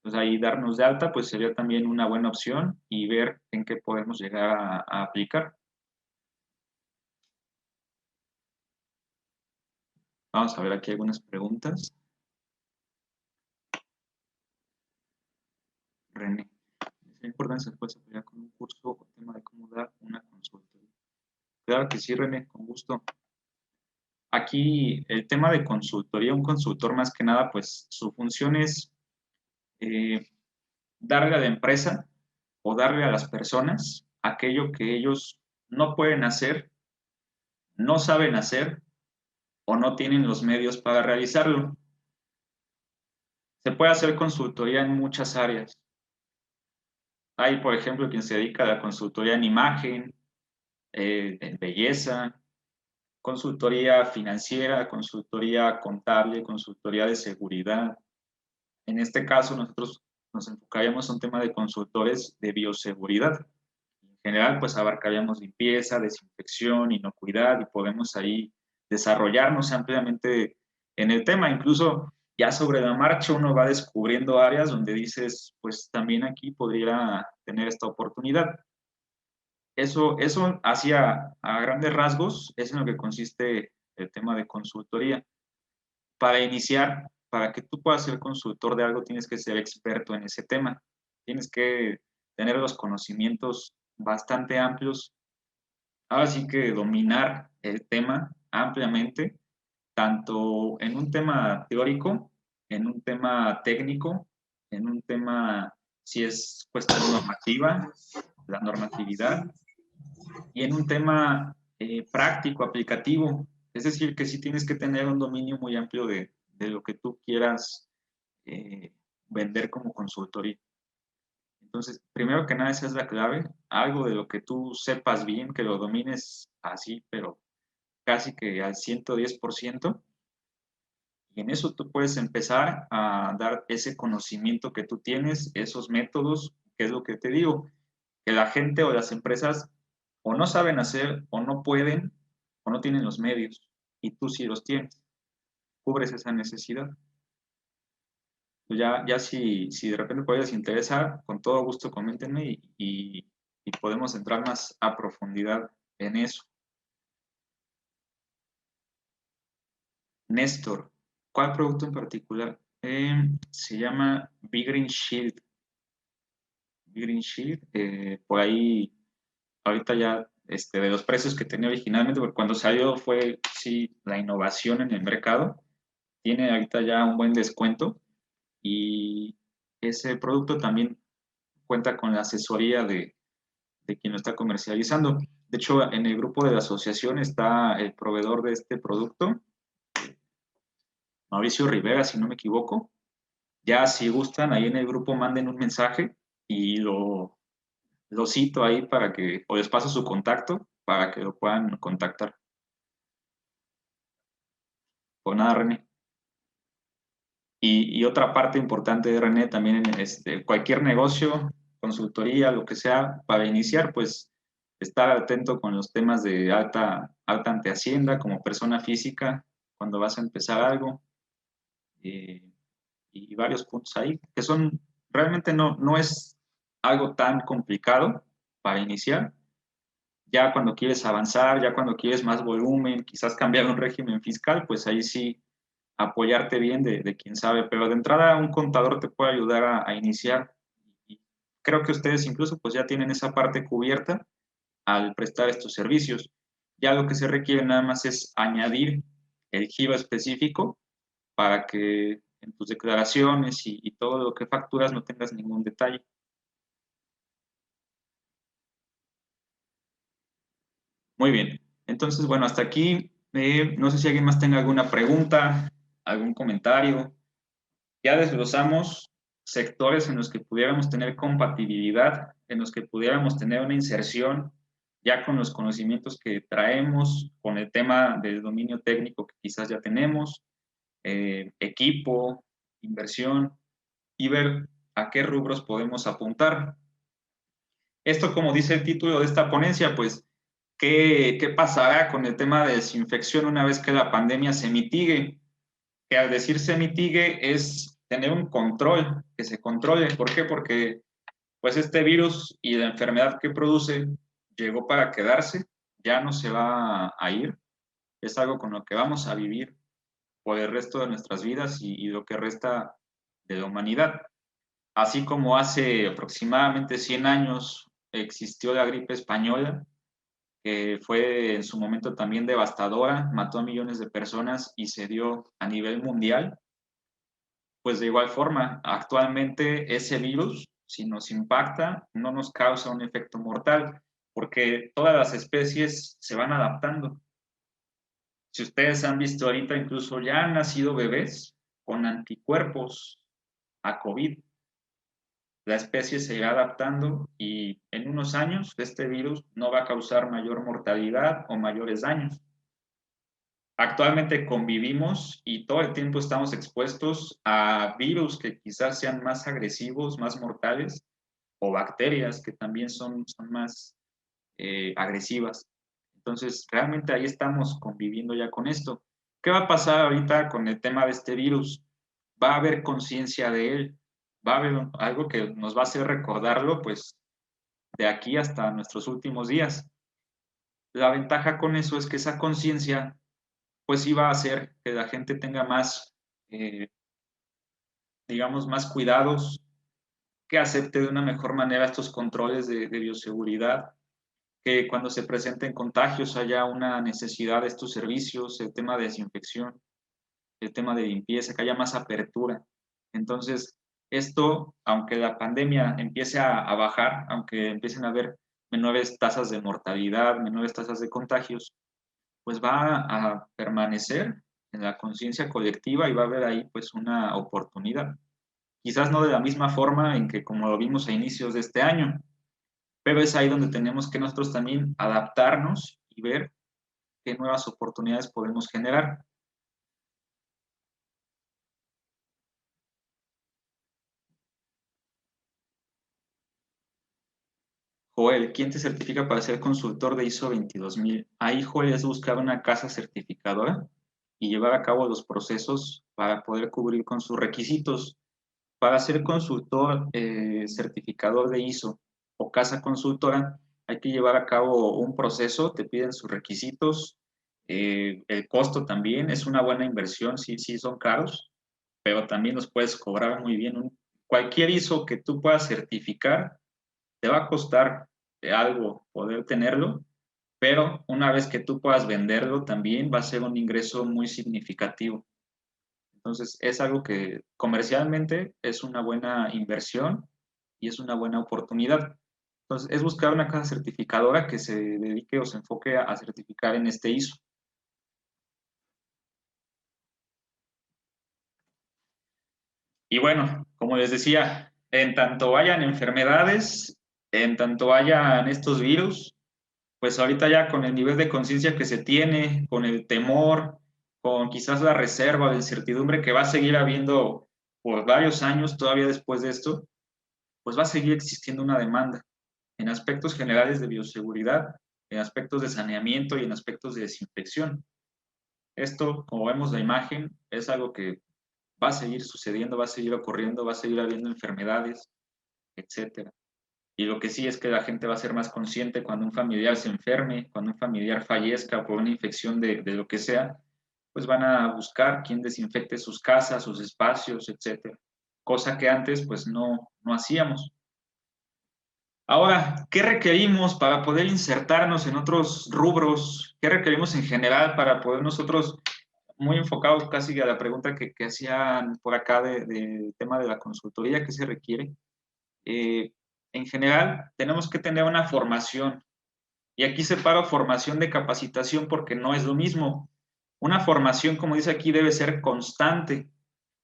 Entonces ahí darnos de alta pues sería también una buena opción y ver en qué podemos llegar a aplicar. Vamos a ver aquí algunas preguntas. René, ¿es importante después apoyar con un curso o tema de cómo dar una consultoría? Claro que sí, René, con gusto. Aquí el tema de consultoría, un consultor más que nada, pues su función es darle a la empresa o darle a las personas aquello que ellos no pueden hacer, no saben hacer o no tienen los medios para realizarlo. Se puede hacer consultoría en muchas áreas. Hay, por ejemplo, quien se dedica a la consultoría en imagen, en belleza, consultoría financiera, consultoría contable, consultoría de seguridad. En este caso, nosotros nos enfocaríamos a un tema de consultores de bioseguridad. En general, pues abarcaríamos limpieza, desinfección, inocuidad y podemos ahí desarrollarnos ampliamente en el tema. Incluso ya sobre la marcha uno va descubriendo áreas donde dices, pues también aquí podría tener esta oportunidad. Eso hacia a grandes rasgos es en lo que consiste el tema de consultoría. Para iniciar, para que tú puedas ser consultor de algo, tienes que ser experto en ese tema. Tienes que tener los conocimientos bastante amplios. Ahora sí que dominar el tema ampliamente, tanto en un tema teórico, en un tema técnico, en un tema, si es cuestión normativa, la normatividad, y en un tema práctico, aplicativo. Es decir, que sí tienes que tener un dominio muy amplio de lo que tú quieras vender como consultoría. Entonces, primero que nada, esa es la clave, algo de lo que tú sepas bien, que lo domines así, pero casi que al 110%, y en eso tú puedes empezar a dar ese conocimiento que tú tienes, esos métodos, que es lo que te digo, que la gente o las empresas o no saben hacer, o no pueden, o no tienen los medios, y tú sí los tienes, cubres esa necesidad. Ya si de repente puedes interesar, con todo gusto coméntenme y podemos entrar más a profundidad en eso. Néstor, ¿cuál producto en particular? Se llama Big Green Shield. Big Green Shield, por ahí, ahorita ya de los precios que tenía originalmente, porque cuando salió fue, sí, la innovación en el mercado, tiene ahorita ya un buen descuento y ese producto también cuenta con la asesoría de quien lo está comercializando. De hecho, en el grupo de la asociación está el proveedor de este producto, Mauricio Rivera, si no me equivoco. Ya si gustan, ahí en el grupo manden un mensaje y lo cito ahí para que, o les paso su contacto para que lo puedan contactar. Pues nada, René. Y otra parte importante de René, también en cualquier negocio, consultoría, lo que sea, para iniciar, pues estar atento con los temas de alta ante Hacienda como persona física cuando vas a empezar algo. Y varios puntos ahí que son, realmente no es algo tan complicado para iniciar. Ya cuando quieres avanzar, ya cuando quieres más volumen, quizás cambiar un régimen fiscal, pues ahí sí apoyarte bien de quien sabe, pero de entrada un contador te puede ayudar a iniciar y creo que ustedes incluso pues ya tienen esa parte cubierta al prestar estos servicios. Ya lo que se requiere nada más es añadir el giro específico para que en tus declaraciones y todo lo que facturas no tengas ningún detalle. Muy bien. Entonces, bueno, hasta aquí. No sé si alguien más tenga alguna pregunta, algún comentario. Ya desglosamos sectores en los que pudiéramos tener compatibilidad, en los que pudiéramos tener una inserción ya con los conocimientos que traemos, con el tema del dominio técnico que quizás ya tenemos, equipo, inversión, y ver a qué rubros podemos apuntar. Esto, como dice el título de esta ponencia, pues, ¿qué pasará con el tema de desinfección una vez que la pandemia se mitigue? Que al decir se mitigue es tener un control, que se controle. ¿Por qué? Porque pues este virus y la enfermedad que produce llegó para quedarse, ya no se va a ir, es algo con lo que vamos a vivir por el resto de nuestras vidas y lo que resta de la humanidad. Así como hace aproximadamente 100 años existió la gripe española, que fue en su momento también devastadora, mató a millones de personas y se dio a nivel mundial, pues de igual forma, actualmente ese virus, si nos impacta, no nos causa un efecto mortal, porque todas las especies se van adaptando. Si ustedes han visto ahorita, incluso ya han nacido bebés con anticuerpos a COVID. La especie se irá adaptando y en unos años este virus no va a causar mayor mortalidad o mayores daños. Actualmente convivimos y todo el tiempo estamos expuestos a virus que quizás sean más agresivos, más mortales, o bacterias que también son más agresivas. Entonces, realmente ahí estamos conviviendo ya con esto. ¿Qué va a pasar ahorita con el tema de este virus? Va a haber conciencia de él, va a haber algo que nos va a hacer recordarlo, pues, de aquí hasta nuestros últimos días. La ventaja con eso es que esa conciencia pues iba a hacer que la gente tenga más, digamos, más cuidados, que acepte de una mejor manera estos controles de bioseguridad, que cuando se presenten contagios haya una necesidad de estos servicios, el tema de desinfección, el tema de limpieza, que haya más apertura. Entonces, esto, aunque la pandemia empiece a bajar, aunque empiecen a haber menores tasas de mortalidad, menores tasas de contagios, pues va a permanecer en la conciencia colectiva y va a haber ahí pues una oportunidad. Quizás no de la misma forma en que como lo vimos a inicios de este año, pero es ahí donde tenemos que nosotros también adaptarnos y ver qué nuevas oportunidades podemos generar. Joel, ¿quién te certifica para ser consultor de ISO 22000? Ahí, Joel, es buscar una casa certificadora y llevar a cabo los procesos para poder cubrir con sus requisitos. Para ser consultor certificador de ISO o casa consultora, hay que llevar a cabo un proceso, te piden sus requisitos, el costo también, es una buena inversión, sí, sí son caros, pero también los puedes cobrar muy bien. Cualquier ISO que tú puedas certificar, te va a costar algo poder tenerlo, pero una vez que tú puedas venderlo también va a ser un ingreso muy significativo. Entonces, es algo que comercialmente es una buena inversión y es una buena oportunidad. Entonces, es buscar una casa certificadora que se dedique o se enfoque a certificar en este ISO. Y bueno, como les decía, en tanto hayan enfermedades, en tanto hayan estos virus, pues ahorita ya con el nivel de conciencia que se tiene, con el temor, con quizás la reserva, la incertidumbre que va a seguir habiendo por varios años todavía después de esto, pues va a seguir existiendo una demanda en aspectos generales de bioseguridad, en aspectos de saneamiento y en aspectos de desinfección. Esto, como vemos la imagen, es algo que va a seguir sucediendo, va a seguir ocurriendo, va a seguir habiendo enfermedades, etcétera. Y lo que sí es que la gente va a ser más consciente cuando un familiar se enferme, cuando un familiar fallezca por una infección de lo que sea, pues van a buscar quién desinfecte sus casas, sus espacios, etcétera. Cosa que antes pues no hacíamos. Ahora, ¿qué requerimos para poder insertarnos en otros rubros? ¿Qué requerimos en general para poder nosotros, muy enfocados casi a la pregunta que hacían por acá del tema de la consultoría, qué se requiere? En general, tenemos que tener una formación. Y aquí separo formación de capacitación porque no es lo mismo. Una formación, como dice aquí, debe ser constante.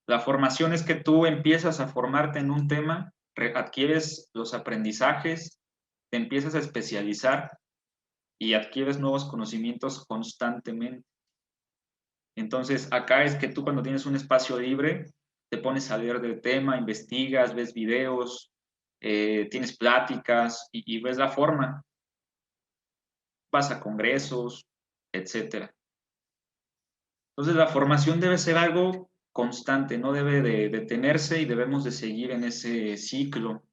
La formación es que tú empiezas a formarte en un tema, adquieres los aprendizajes, te empiezas a especializar y adquieres nuevos conocimientos constantemente. Entonces, acá es que tú cuando tienes un espacio libre, te pones a leer del tema, investigas, ves videos, tienes pláticas y ves la forma. Vas a congresos, etcétera. Entonces, la formación debe ser algo constante, no debe de detenerse y debemos de seguir en ese ciclo.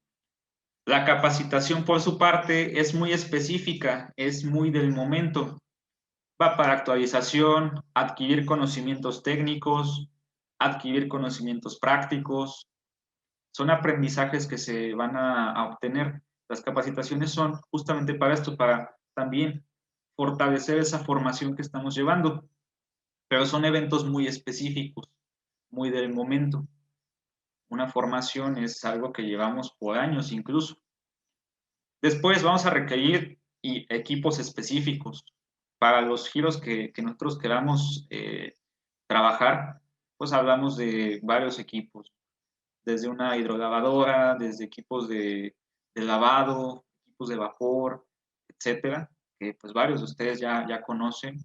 La capacitación, por su parte, es muy específica, es muy del momento. Va para actualización, adquirir conocimientos técnicos, adquirir conocimientos prácticos. Son aprendizajes que se van a obtener. Las capacitaciones son justamente para esto, para también fortalecer esa formación que estamos llevando. Pero son eventos muy específicos, muy del momento. Una formación es algo que llevamos por años incluso. Después vamos a requerir equipos específicos para los giros que nosotros queramos trabajar, pues hablamos de varios equipos, desde una hidrolavadora, desde equipos de lavado, equipos de vapor, etcétera, que pues varios de ustedes ya conocen.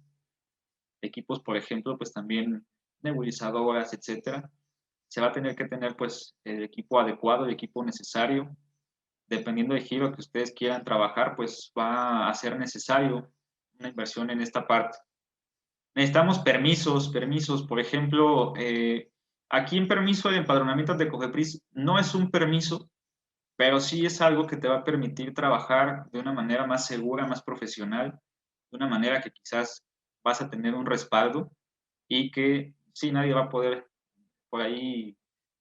Equipos, por ejemplo, pues también nebulizadoras, etcétera. Se va a tener que tener pues el equipo adecuado, el equipo necesario. Dependiendo del giro que ustedes quieran trabajar, pues va a ser necesario una inversión en esta parte. Necesitamos permisos, por ejemplo, aquí en permiso de empadronamiento de COFEPRIS no es un permiso, pero sí es algo que te va a permitir trabajar de una manera más segura, más profesional, de una manera que quizás vas a tener un respaldo y que sí nadie va a poder por ahí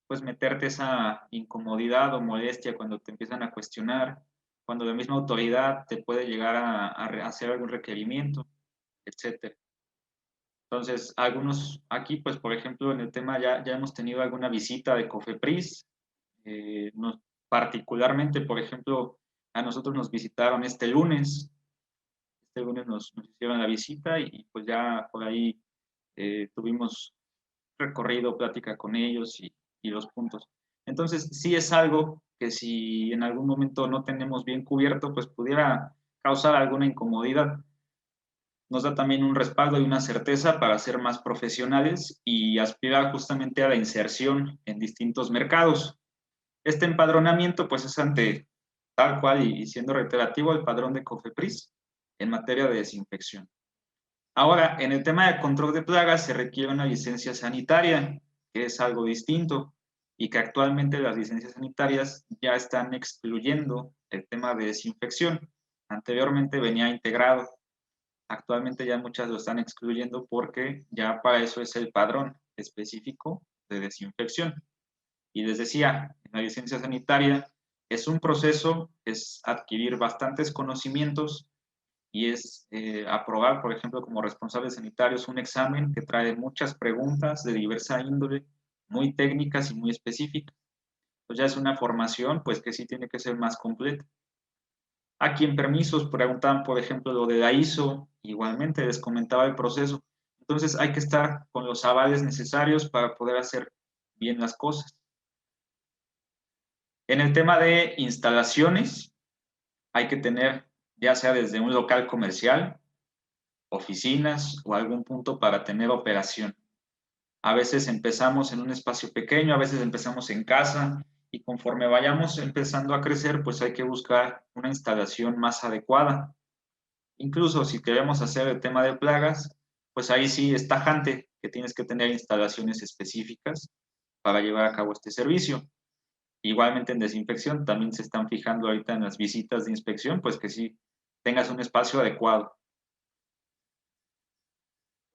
pues meterte esa incomodidad o molestia cuando te empiezan a cuestionar, cuando la misma autoridad te puede llegar a hacer algún requerimiento, etcétera. Entonces, algunos aquí, pues por ejemplo, en el tema ya hemos tenido alguna visita de COFEPRIS, particularmente, por ejemplo, a nosotros nos visitaron este lunes nos hicieron la visita y pues ya por ahí tuvimos recorrido, plática con ellos y los puntos. Entonces, sí es algo que si en algún momento no tenemos bien cubierto, pues pudiera causar alguna incomodidad. Nos da también un respaldo y una certeza para ser más profesionales y aspirar justamente a la inserción en distintos mercados. Este empadronamiento, pues es ante tal cual y siendo reiterativo el padrón de COFEPRIS en materia de desinfección. Ahora, en el tema de control de plagas se requiere una licencia sanitaria, que es algo distinto, y que actualmente las licencias sanitarias ya están excluyendo el tema de desinfección. Anteriormente venía integrado, actualmente ya muchas lo están excluyendo porque ya para eso es el padrón específico de desinfección. Y les decía, en la licencia sanitaria es un proceso, es adquirir bastantes conocimientos y es aprobar, por ejemplo, como responsables sanitarios, un examen que trae muchas preguntas de diversa índole, muy técnicas y muy específicas. Pues ya es una formación, pues que sí tiene que ser más completa. Aquí en permisos preguntaban, por ejemplo, lo de la ISO, igualmente les comentaba el proceso. Entonces hay que estar con los avales necesarios para poder hacer bien las cosas. En el tema de instalaciones, hay que tener, ya sea desde un local comercial, oficinas o algún punto para tener operación. A veces empezamos en un espacio pequeño, a veces empezamos en casa y conforme vayamos empezando a crecer, pues hay que buscar una instalación más adecuada. Incluso si queremos hacer el tema de plagas, pues ahí sí es tajante que tienes que tener instalaciones específicas para llevar a cabo este servicio. Igualmente en desinfección, también se están fijando ahorita en las visitas de inspección, pues que sí tengas un espacio adecuado.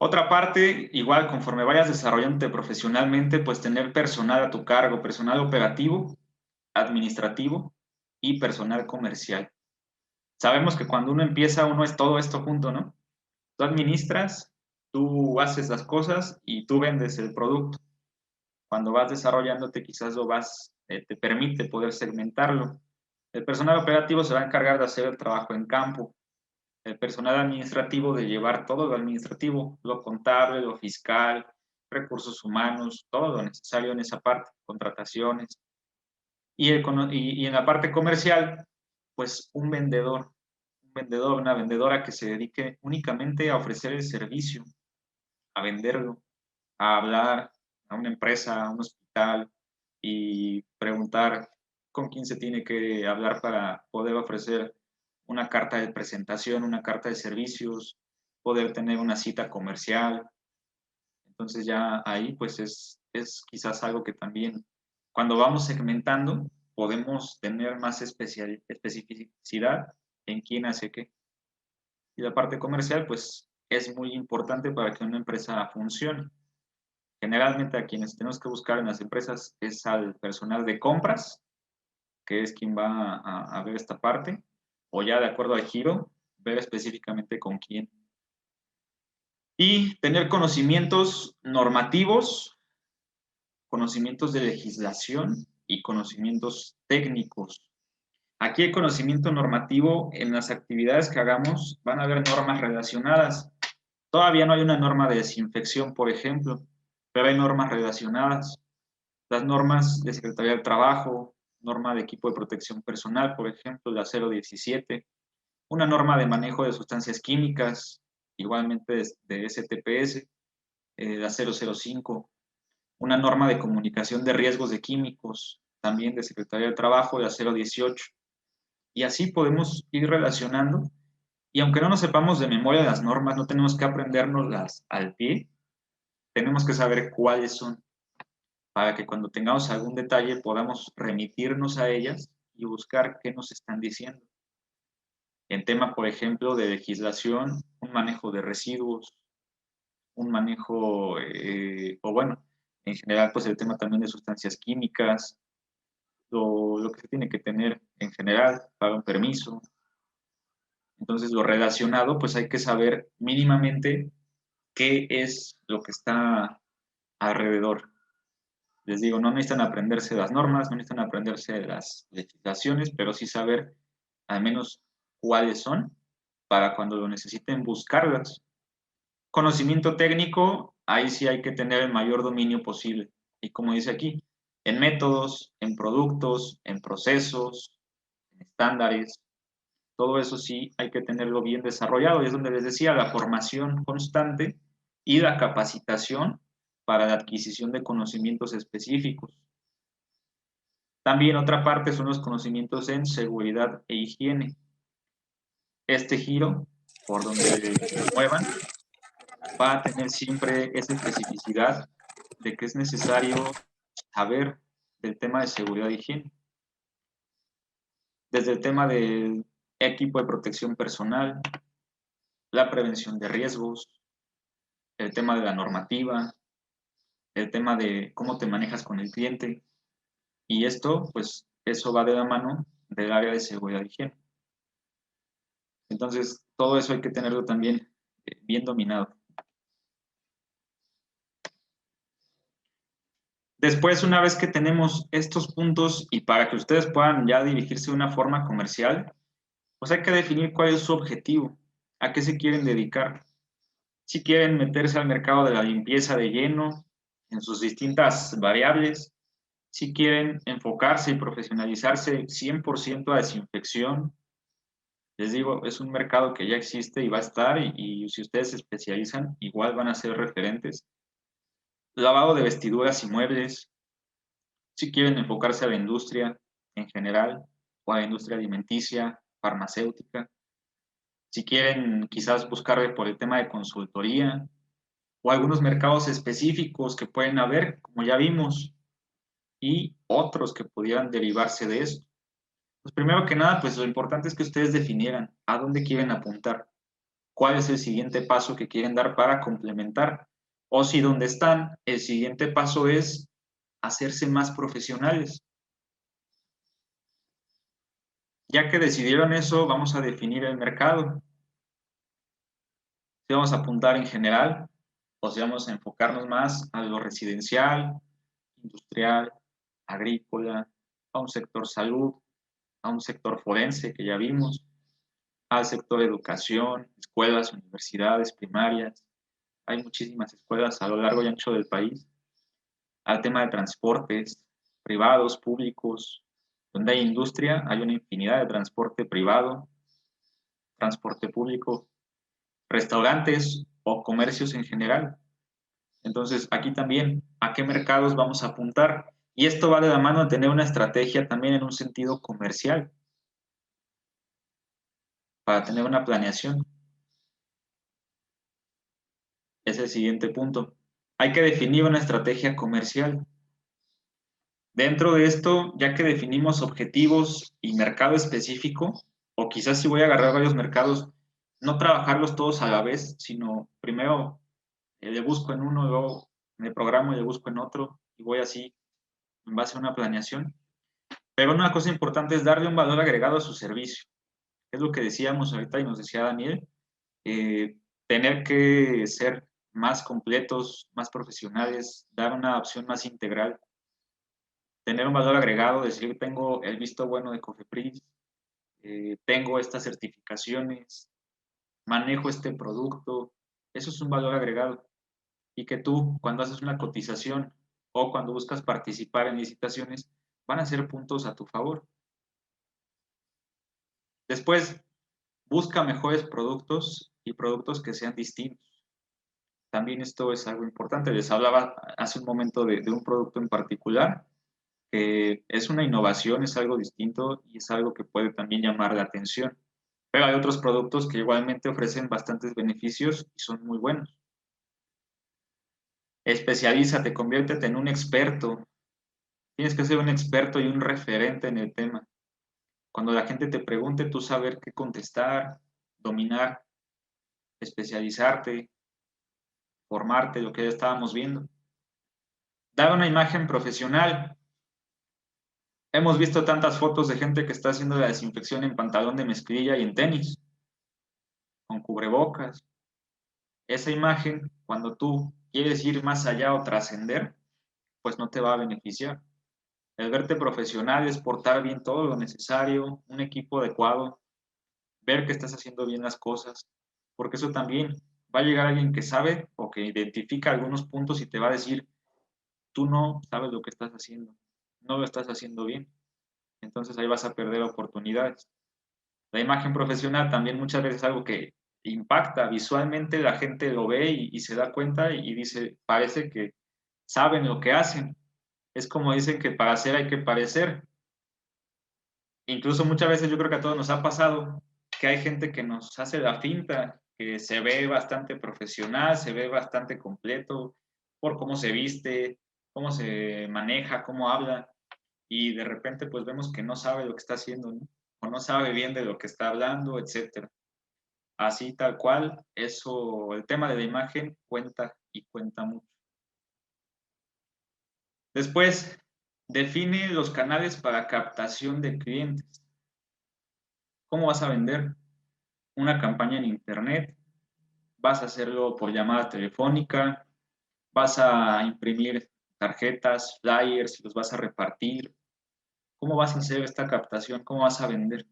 Otra parte, igual conforme vayas desarrollándote profesionalmente, pues tener personal a tu cargo, personal operativo, administrativo y personal comercial. Sabemos que cuando uno empieza, uno es todo esto junto, ¿no? Tú administras, tú haces las cosas y tú vendes el producto. Cuando vas desarrollándote, quizás te permite poder segmentarlo. El personal operativo se va a encargar de hacer el trabajo en campo. El personal administrativo de llevar todo lo administrativo, lo contable, lo fiscal, recursos humanos, todo lo necesario en esa parte, contrataciones. Y en la parte comercial, pues un vendedor, una vendedora que se dedique únicamente a ofrecer el servicio, a venderlo, a hablar a una empresa, a un hospital y preguntar con quién se tiene que hablar para poder ofrecer una carta de presentación, una carta de servicios, poder tener una cita comercial. Entonces ya ahí pues es quizás algo que también cuando vamos segmentando podemos tener más especificidad en quién hace qué. Y la parte comercial pues es muy importante para que una empresa funcione. Generalmente a quienes tenemos que buscar en las empresas es al personal de compras, que es quien va a ver esta parte, o ya de acuerdo al giro, ver específicamente con quién. Y tener conocimientos normativos, conocimientos de legislación y conocimientos técnicos. Aquí el conocimiento normativo, en las actividades que hagamos, van a haber normas relacionadas. Todavía no hay una norma de desinfección, por ejemplo, pero hay normas relacionadas. Las normas de Secretaría del Trabajo, norma de equipo de protección personal, por ejemplo, la 017, una norma de manejo de sustancias químicas, igualmente de STPS, la 005, una norma de comunicación de riesgos de químicos, también de Secretaría del Trabajo, la 018. Y así podemos ir relacionando. Y aunque no nos sepamos de memoria las normas, no tenemos que aprendernoslas al pie, tenemos que saber cuáles son, para que cuando tengamos algún detalle podamos remitirnos a ellas y buscar qué nos están diciendo. En tema, por ejemplo, de legislación, un manejo de residuos, un manejo, o bueno, en general, pues el tema también de sustancias químicas, lo que se tiene que tener en general para un permiso. Entonces, lo relacionado, pues hay que saber mínimamente qué es lo que está alrededor. Les digo, no necesitan aprenderse las normas, no necesitan aprenderse las legislaciones, pero sí saber al menos cuáles son para cuando lo necesiten buscarlas. Conocimiento técnico, ahí sí hay que tener el mayor dominio posible. Y como dice aquí, en métodos, en productos, en procesos, en estándares, todo eso sí hay que tenerlo bien desarrollado. Y es donde les decía, la formación constante y la capacitación para la adquisición de conocimientos específicos. También otra parte son los conocimientos en seguridad e higiene. Este giro, por donde se muevan, va a tener siempre esa especificidad de que es necesario saber del tema de seguridad e higiene. Desde el tema del equipo de protección personal, la prevención de riesgos, el tema de la normativa, el tema de cómo te manejas con el cliente. Y esto, pues, eso va de la mano del área de seguridad e higiene. Entonces, todo eso hay que tenerlo también bien dominado. Después, una vez que tenemos estos puntos y para que ustedes puedan ya dirigirse de una forma comercial, pues hay que definir cuál es su objetivo, a qué se quieren dedicar. Si quieren meterse al mercado de la limpieza de lleno, en sus distintas variables, si quieren enfocarse y profesionalizarse 100% a desinfección, les digo, es un mercado que ya existe y va a estar y si ustedes se especializan, igual van a ser referentes. Lavado de vestiduras y muebles, si quieren enfocarse a la industria en general o a la industria alimenticia, farmacéutica, si quieren quizás buscar por el tema de consultoría o algunos mercados específicos que pueden haber, como ya vimos, y otros que pudieran derivarse de esto. Pues primero que nada, pues lo importante es que ustedes definieran a dónde quieren apuntar, cuál es el siguiente paso que quieren dar para complementar, o si donde están, el siguiente paso es hacerse más profesionales. Ya que decidieron eso, vamos a definir el mercado. Si vamos a apuntar en general, o si vamos a enfocarnos más a lo residencial, industrial, agrícola, a un sector salud, a un sector forense que ya vimos, al sector educación, escuelas, universidades, primarias, hay muchísimas escuelas a lo largo y ancho del país, al tema de transportes privados, públicos. Donde hay industria, hay una infinidad de transporte privado, transporte público, restaurantes o comercios en general. Entonces, aquí también, ¿a qué mercados vamos a apuntar? Y esto va de la mano de tener una estrategia también en un sentido comercial, para tener una planeación. Es el siguiente punto. Hay que definir una estrategia comercial. Dentro de esto, ya que definimos objetivos y mercado específico, o quizás si voy a agarrar varios mercados, no trabajarlos todos a la vez, sino primero le busco en uno, luego me programo y le busco en otro, y voy así en base a una planeación. Pero una cosa importante es darle un valor agregado a su servicio. Es lo que decíamos ahorita y nos decía Daniel, tener que ser más completos, más profesionales, dar una opción más integral, tener un valor agregado, decir, tengo el visto bueno de Cofepris, tengo estas certificaciones, manejo este producto, eso es un valor agregado. Y que tú, cuando haces una cotización o cuando buscas participar en licitaciones, van a ser puntos a tu favor. Después, busca mejores productos y productos que sean distintos. También esto es algo importante. Les hablaba hace un momento de un producto en particular que es una innovación, es algo distinto y es algo que puede también llamar la atención. Pero hay otros productos que igualmente ofrecen bastantes beneficios y son muy buenos. Especialízate, conviértete en un experto. Tienes que ser un experto y un referente en el tema. Cuando la gente te pregunte, tú saber qué contestar, dominar, especializarte, formarte, lo que ya estábamos viendo. Dar una imagen profesional. Hemos visto tantas fotos de gente que está haciendo la desinfección en pantalón de mezclilla y en tenis, con cubrebocas. Esa imagen, cuando tú quieres ir más allá o trascender, pues no te va a beneficiar. El verte profesional es portar bien todo lo necesario, un equipo adecuado, ver que estás haciendo bien las cosas, porque eso también va a llegar alguien que sabe o que identifica algunos puntos y te va a decir, tú no sabes lo que estás haciendo, no lo estás haciendo bien. Entonces ahí vas a perder oportunidades. La imagen profesional también muchas veces es algo que impacta visualmente, la gente lo ve y se da cuenta y dice, parece que saben lo que hacen. Es como dicen que para hacer hay que parecer. Incluso muchas veces yo creo que a todos nos ha pasado que hay gente que nos hace la finta, que se ve bastante profesional, se ve bastante completo por cómo se viste, cómo se maneja, cómo habla, y de repente pues vemos que no sabe lo que está haciendo, ¿no? O no sabe bien de lo que está hablando, etcétera. Así tal cual, eso, el tema de la imagen cuenta y cuenta mucho. Después, define los canales para captación de clientes. ¿Cómo vas a vender? Una campaña en internet, vas a hacerlo por llamada telefónica, vas a imprimir tarjetas, flyers y los vas a repartir. ¿Cómo vas a hacer esta captación? ¿Cómo vas a vender?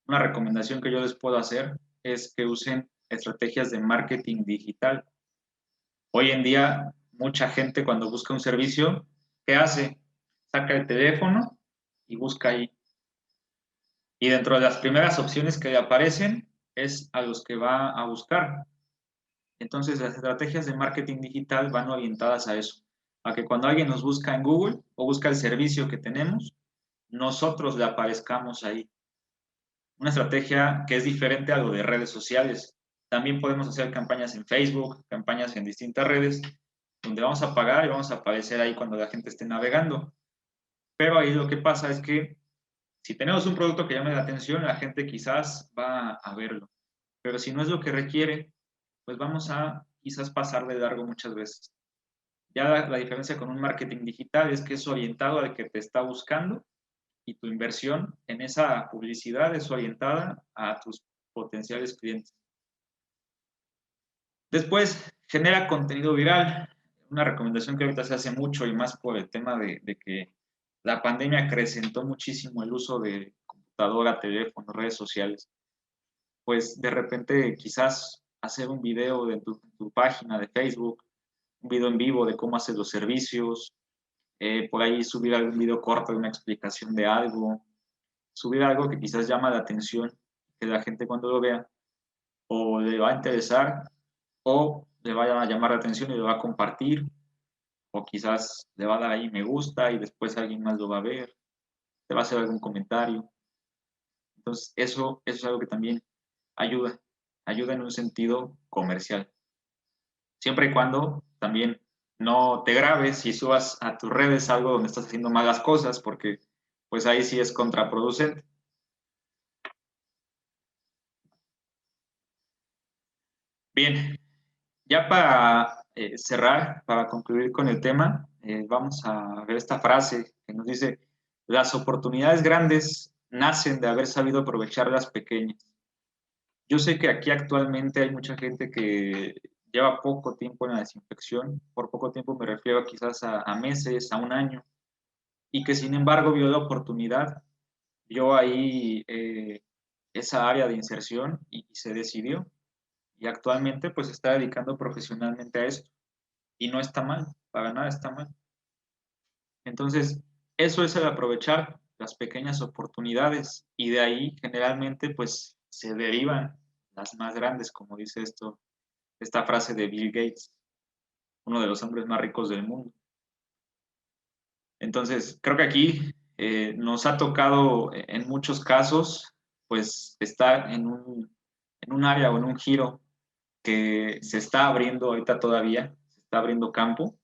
Una recomendación que yo les puedo hacer es que usen estrategias de marketing digital. Hoy en día, mucha gente cuando busca un servicio, ¿qué hace? Saca el teléfono y busca ahí. Y dentro de las primeras opciones que le aparecen es a los que va a buscar. Entonces, las estrategias de marketing digital van orientadas a eso, a que cuando alguien nos busca en Google o busca el servicio que tenemos, nosotros le aparezcamos ahí. Una estrategia que es diferente a lo de redes sociales. También podemos hacer campañas en Facebook, campañas en distintas redes, donde vamos a pagar y vamos a aparecer ahí cuando la gente esté navegando. Pero ahí lo que pasa es que si tenemos un producto que llame la atención, la gente quizás va a verlo. Pero si no es lo que requiere, pues vamos a quizás pasar de largo muchas veces. Ya la diferencia con un marketing digital es que es orientado al que te está buscando y tu inversión en esa publicidad es orientada a tus potenciales clientes. Después, genera contenido viral. Una recomendación que ahorita se hace mucho y más por el tema de que la pandemia acrecentó muchísimo el uso de computadora, teléfono, redes sociales. Pues de repente quizás hacer un video de tu página de Facebook, un video en vivo de cómo haces los servicios, por ahí subir algún video corto de una explicación de algo, subir algo que quizás llama la atención, que la gente cuando lo vea o le va a interesar o le vaya a llamar la atención y lo va a compartir, o quizás le va a dar ahí me gusta y después alguien más lo va a ver, te va a hacer algún comentario. Entonces, eso es algo que también ayuda, ayuda en un sentido comercial. Siempre y cuando también no te grabes y subas a tus redes algo donde estás haciendo malas cosas, porque pues ahí sí es contraproducente. Bien, ya para cerrar, para concluir con el tema, vamos a ver esta frase que nos dice, las oportunidades grandes nacen de haber sabido aprovechar las pequeñas. Yo sé que aquí actualmente hay mucha gente que lleva poco tiempo en la desinfección, por poco tiempo me refiero quizás a meses, a un año, y que sin embargo vio la oportunidad, vio ahí esa área de inserción y se decidió. Y actualmente pues está dedicando profesionalmente a esto. Y no está mal, para nada está mal. Entonces, eso es el aprovechar las pequeñas oportunidades y de ahí generalmente pues se derivan las más grandes, como dice esta frase de Bill Gates, uno de los hombres más ricos del mundo. Entonces, creo que aquí nos ha tocado en muchos casos pues estar en un área o en un giro que se está abriendo ahorita todavía, se está abriendo campo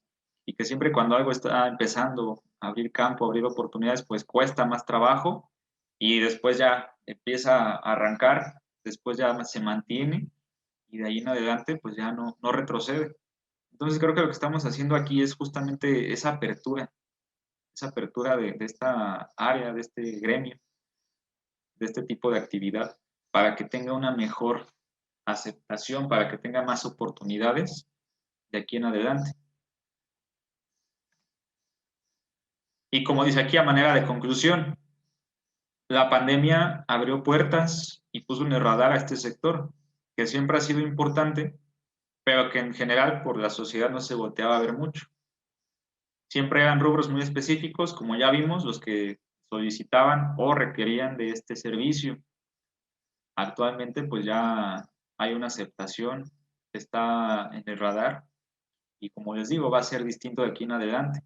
y que siempre cuando algo está empezando a abrir campo, a abrir oportunidades, pues cuesta más trabajo y después ya empieza a arrancar, después ya se mantiene y de ahí en adelante pues ya no retrocede. Entonces creo que lo que estamos haciendo aquí es justamente esa apertura de esta área, de este gremio, de este tipo de actividad, para que tenga una mejor aceptación, para que tenga más oportunidades de aquí en adelante. Y como dice aquí a manera de conclusión, la pandemia abrió puertas y puso en el radar a este sector, que siempre ha sido importante, pero que en general por la sociedad no se volteaba a ver mucho. Siempre eran rubros muy específicos, como ya vimos, los que solicitaban o requerían de este servicio. Actualmente pues ya hay una aceptación, está en el radar y como les digo, va a ser distinto de aquí en adelante.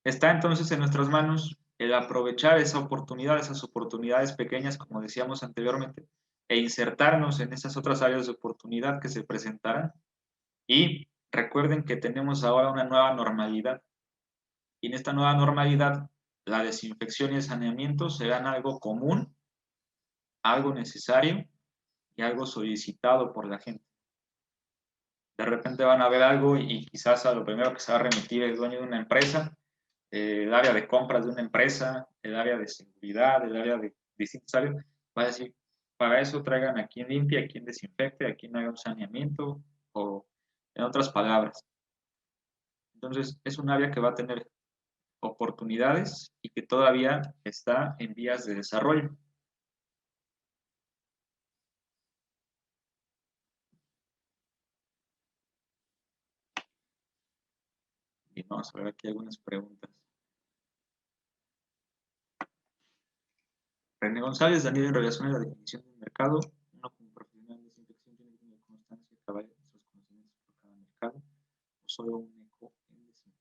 Está entonces en nuestras manos el aprovechar esa oportunidad, esas oportunidades pequeñas, como decíamos anteriormente, e insertarnos en esas otras áreas de oportunidad que se presentarán. Y recuerden que tenemos ahora una nueva normalidad. Y en esta nueva normalidad, la desinfección y el saneamiento serán algo común, algo necesario y algo solicitado por la gente. De repente van a ver algo y quizás a lo primero que se va a remitir el dueño de una empresa, el área de compras de una empresa, el área de seguridad, el área de distintas áreas, va a decir, para eso traigan a quien limpie, a quien desinfecte, a quien haga un saneamiento, o en otras palabras. Entonces, es un área que va a tener oportunidades y que todavía está en vías de desarrollo. Y vamos a ver aquí algunas preguntas. René González, Daniel, en relación a la definición del mercado, uno como profesional de desinfección tiene que tener constancia y trabajar en sus conocimientos por cada mercado, o solo un eco en desinfección.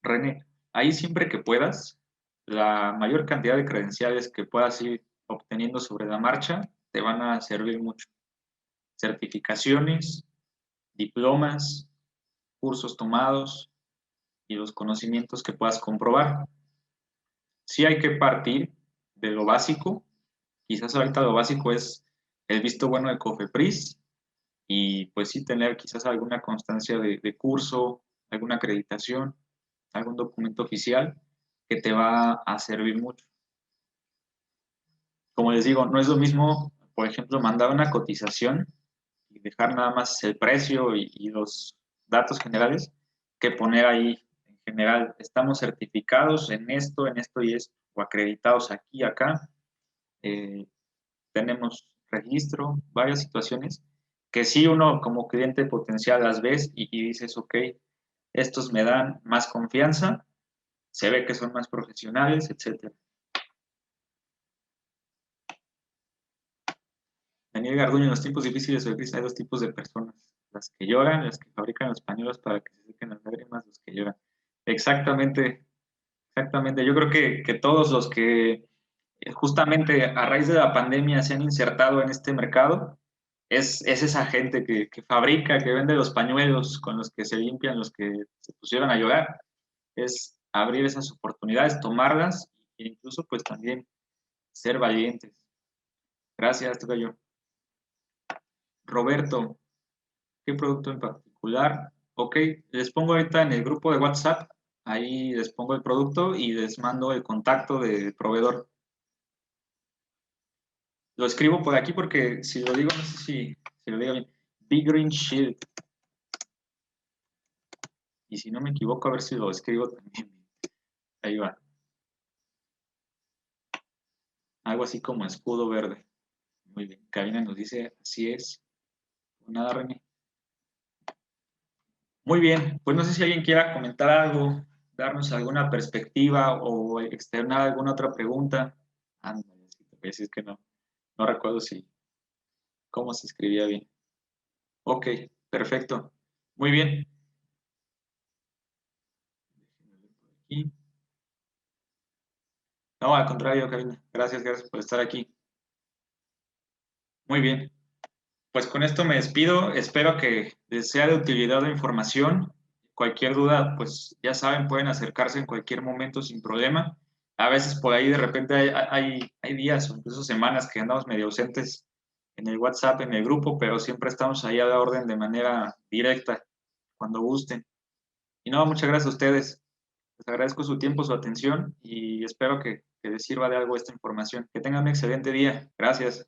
René, ahí siempre que puedas, la mayor cantidad de credenciales que puedas ir obteniendo sobre la marcha te van a servir mucho. Certificaciones, diplomas, cursos tomados y los conocimientos que puedas comprobar. Sí hay que partir de lo básico. Quizás ahorita lo básico es el visto bueno de COFEPRIS y pues sí tener quizás alguna constancia de curso, alguna acreditación, algún documento oficial que te va a servir mucho. Como les digo, no es lo mismo, por ejemplo, mandar una cotización y dejar nada más el precio y los datos generales que poner ahí en general, estamos certificados en esto y esto, o acreditados aquí y acá. Tenemos registro, varias situaciones que sí uno como cliente potencial las ves y dices, ok, estos me dan más confianza, se ve que son más profesionales, etc. Daniel Garduño, en los tiempos difíciles de crisis hay dos tipos de personas, las que lloran, las que fabrican los pañuelos para que se sequen las lágrimas, los que lloran. Exactamente, exactamente. Yo creo que todos los que justamente a raíz de la pandemia se han insertado en este mercado, es esa gente que fabrica, que vende los pañuelos con los que se limpian, los que se pusieron a llorar. Es abrir esas oportunidades, tomarlas e incluso pues también ser valientes. Gracias, Tocayo. Roberto, ¿qué producto en particular? Ok, les pongo ahorita en el grupo de WhatsApp, ahí les pongo el producto y les mando el contacto del proveedor. Lo escribo por aquí porque si lo digo, no sé si lo digo bien. Big Green Shield. Y si no me equivoco, a ver si lo escribo también. Ahí va. Algo así como escudo verde. Muy bien. Karina nos dice, así es. Nada, René. Muy bien. Pues no sé si alguien quiera comentar algo, darnos alguna perspectiva o externar alguna otra pregunta. Ándale, sí, te voy a decir que no. No recuerdo cómo se escribía bien. Ok, perfecto. Muy bien. Aquí. No, al contrario, Karina. Gracias por estar aquí. Muy bien. Pues con esto me despido. Espero que les sea de utilidad la información. Cualquier duda, pues ya saben, pueden acercarse en cualquier momento sin problema. A veces por ahí de repente hay días o incluso semanas que andamos medio ausentes en el WhatsApp, en el grupo, pero siempre estamos ahí a la orden de manera directa, cuando gusten. Y no, muchas gracias a ustedes. Les agradezco su tiempo, su atención y espero que les sirva de algo esta información. Que tengan un excelente día. Gracias.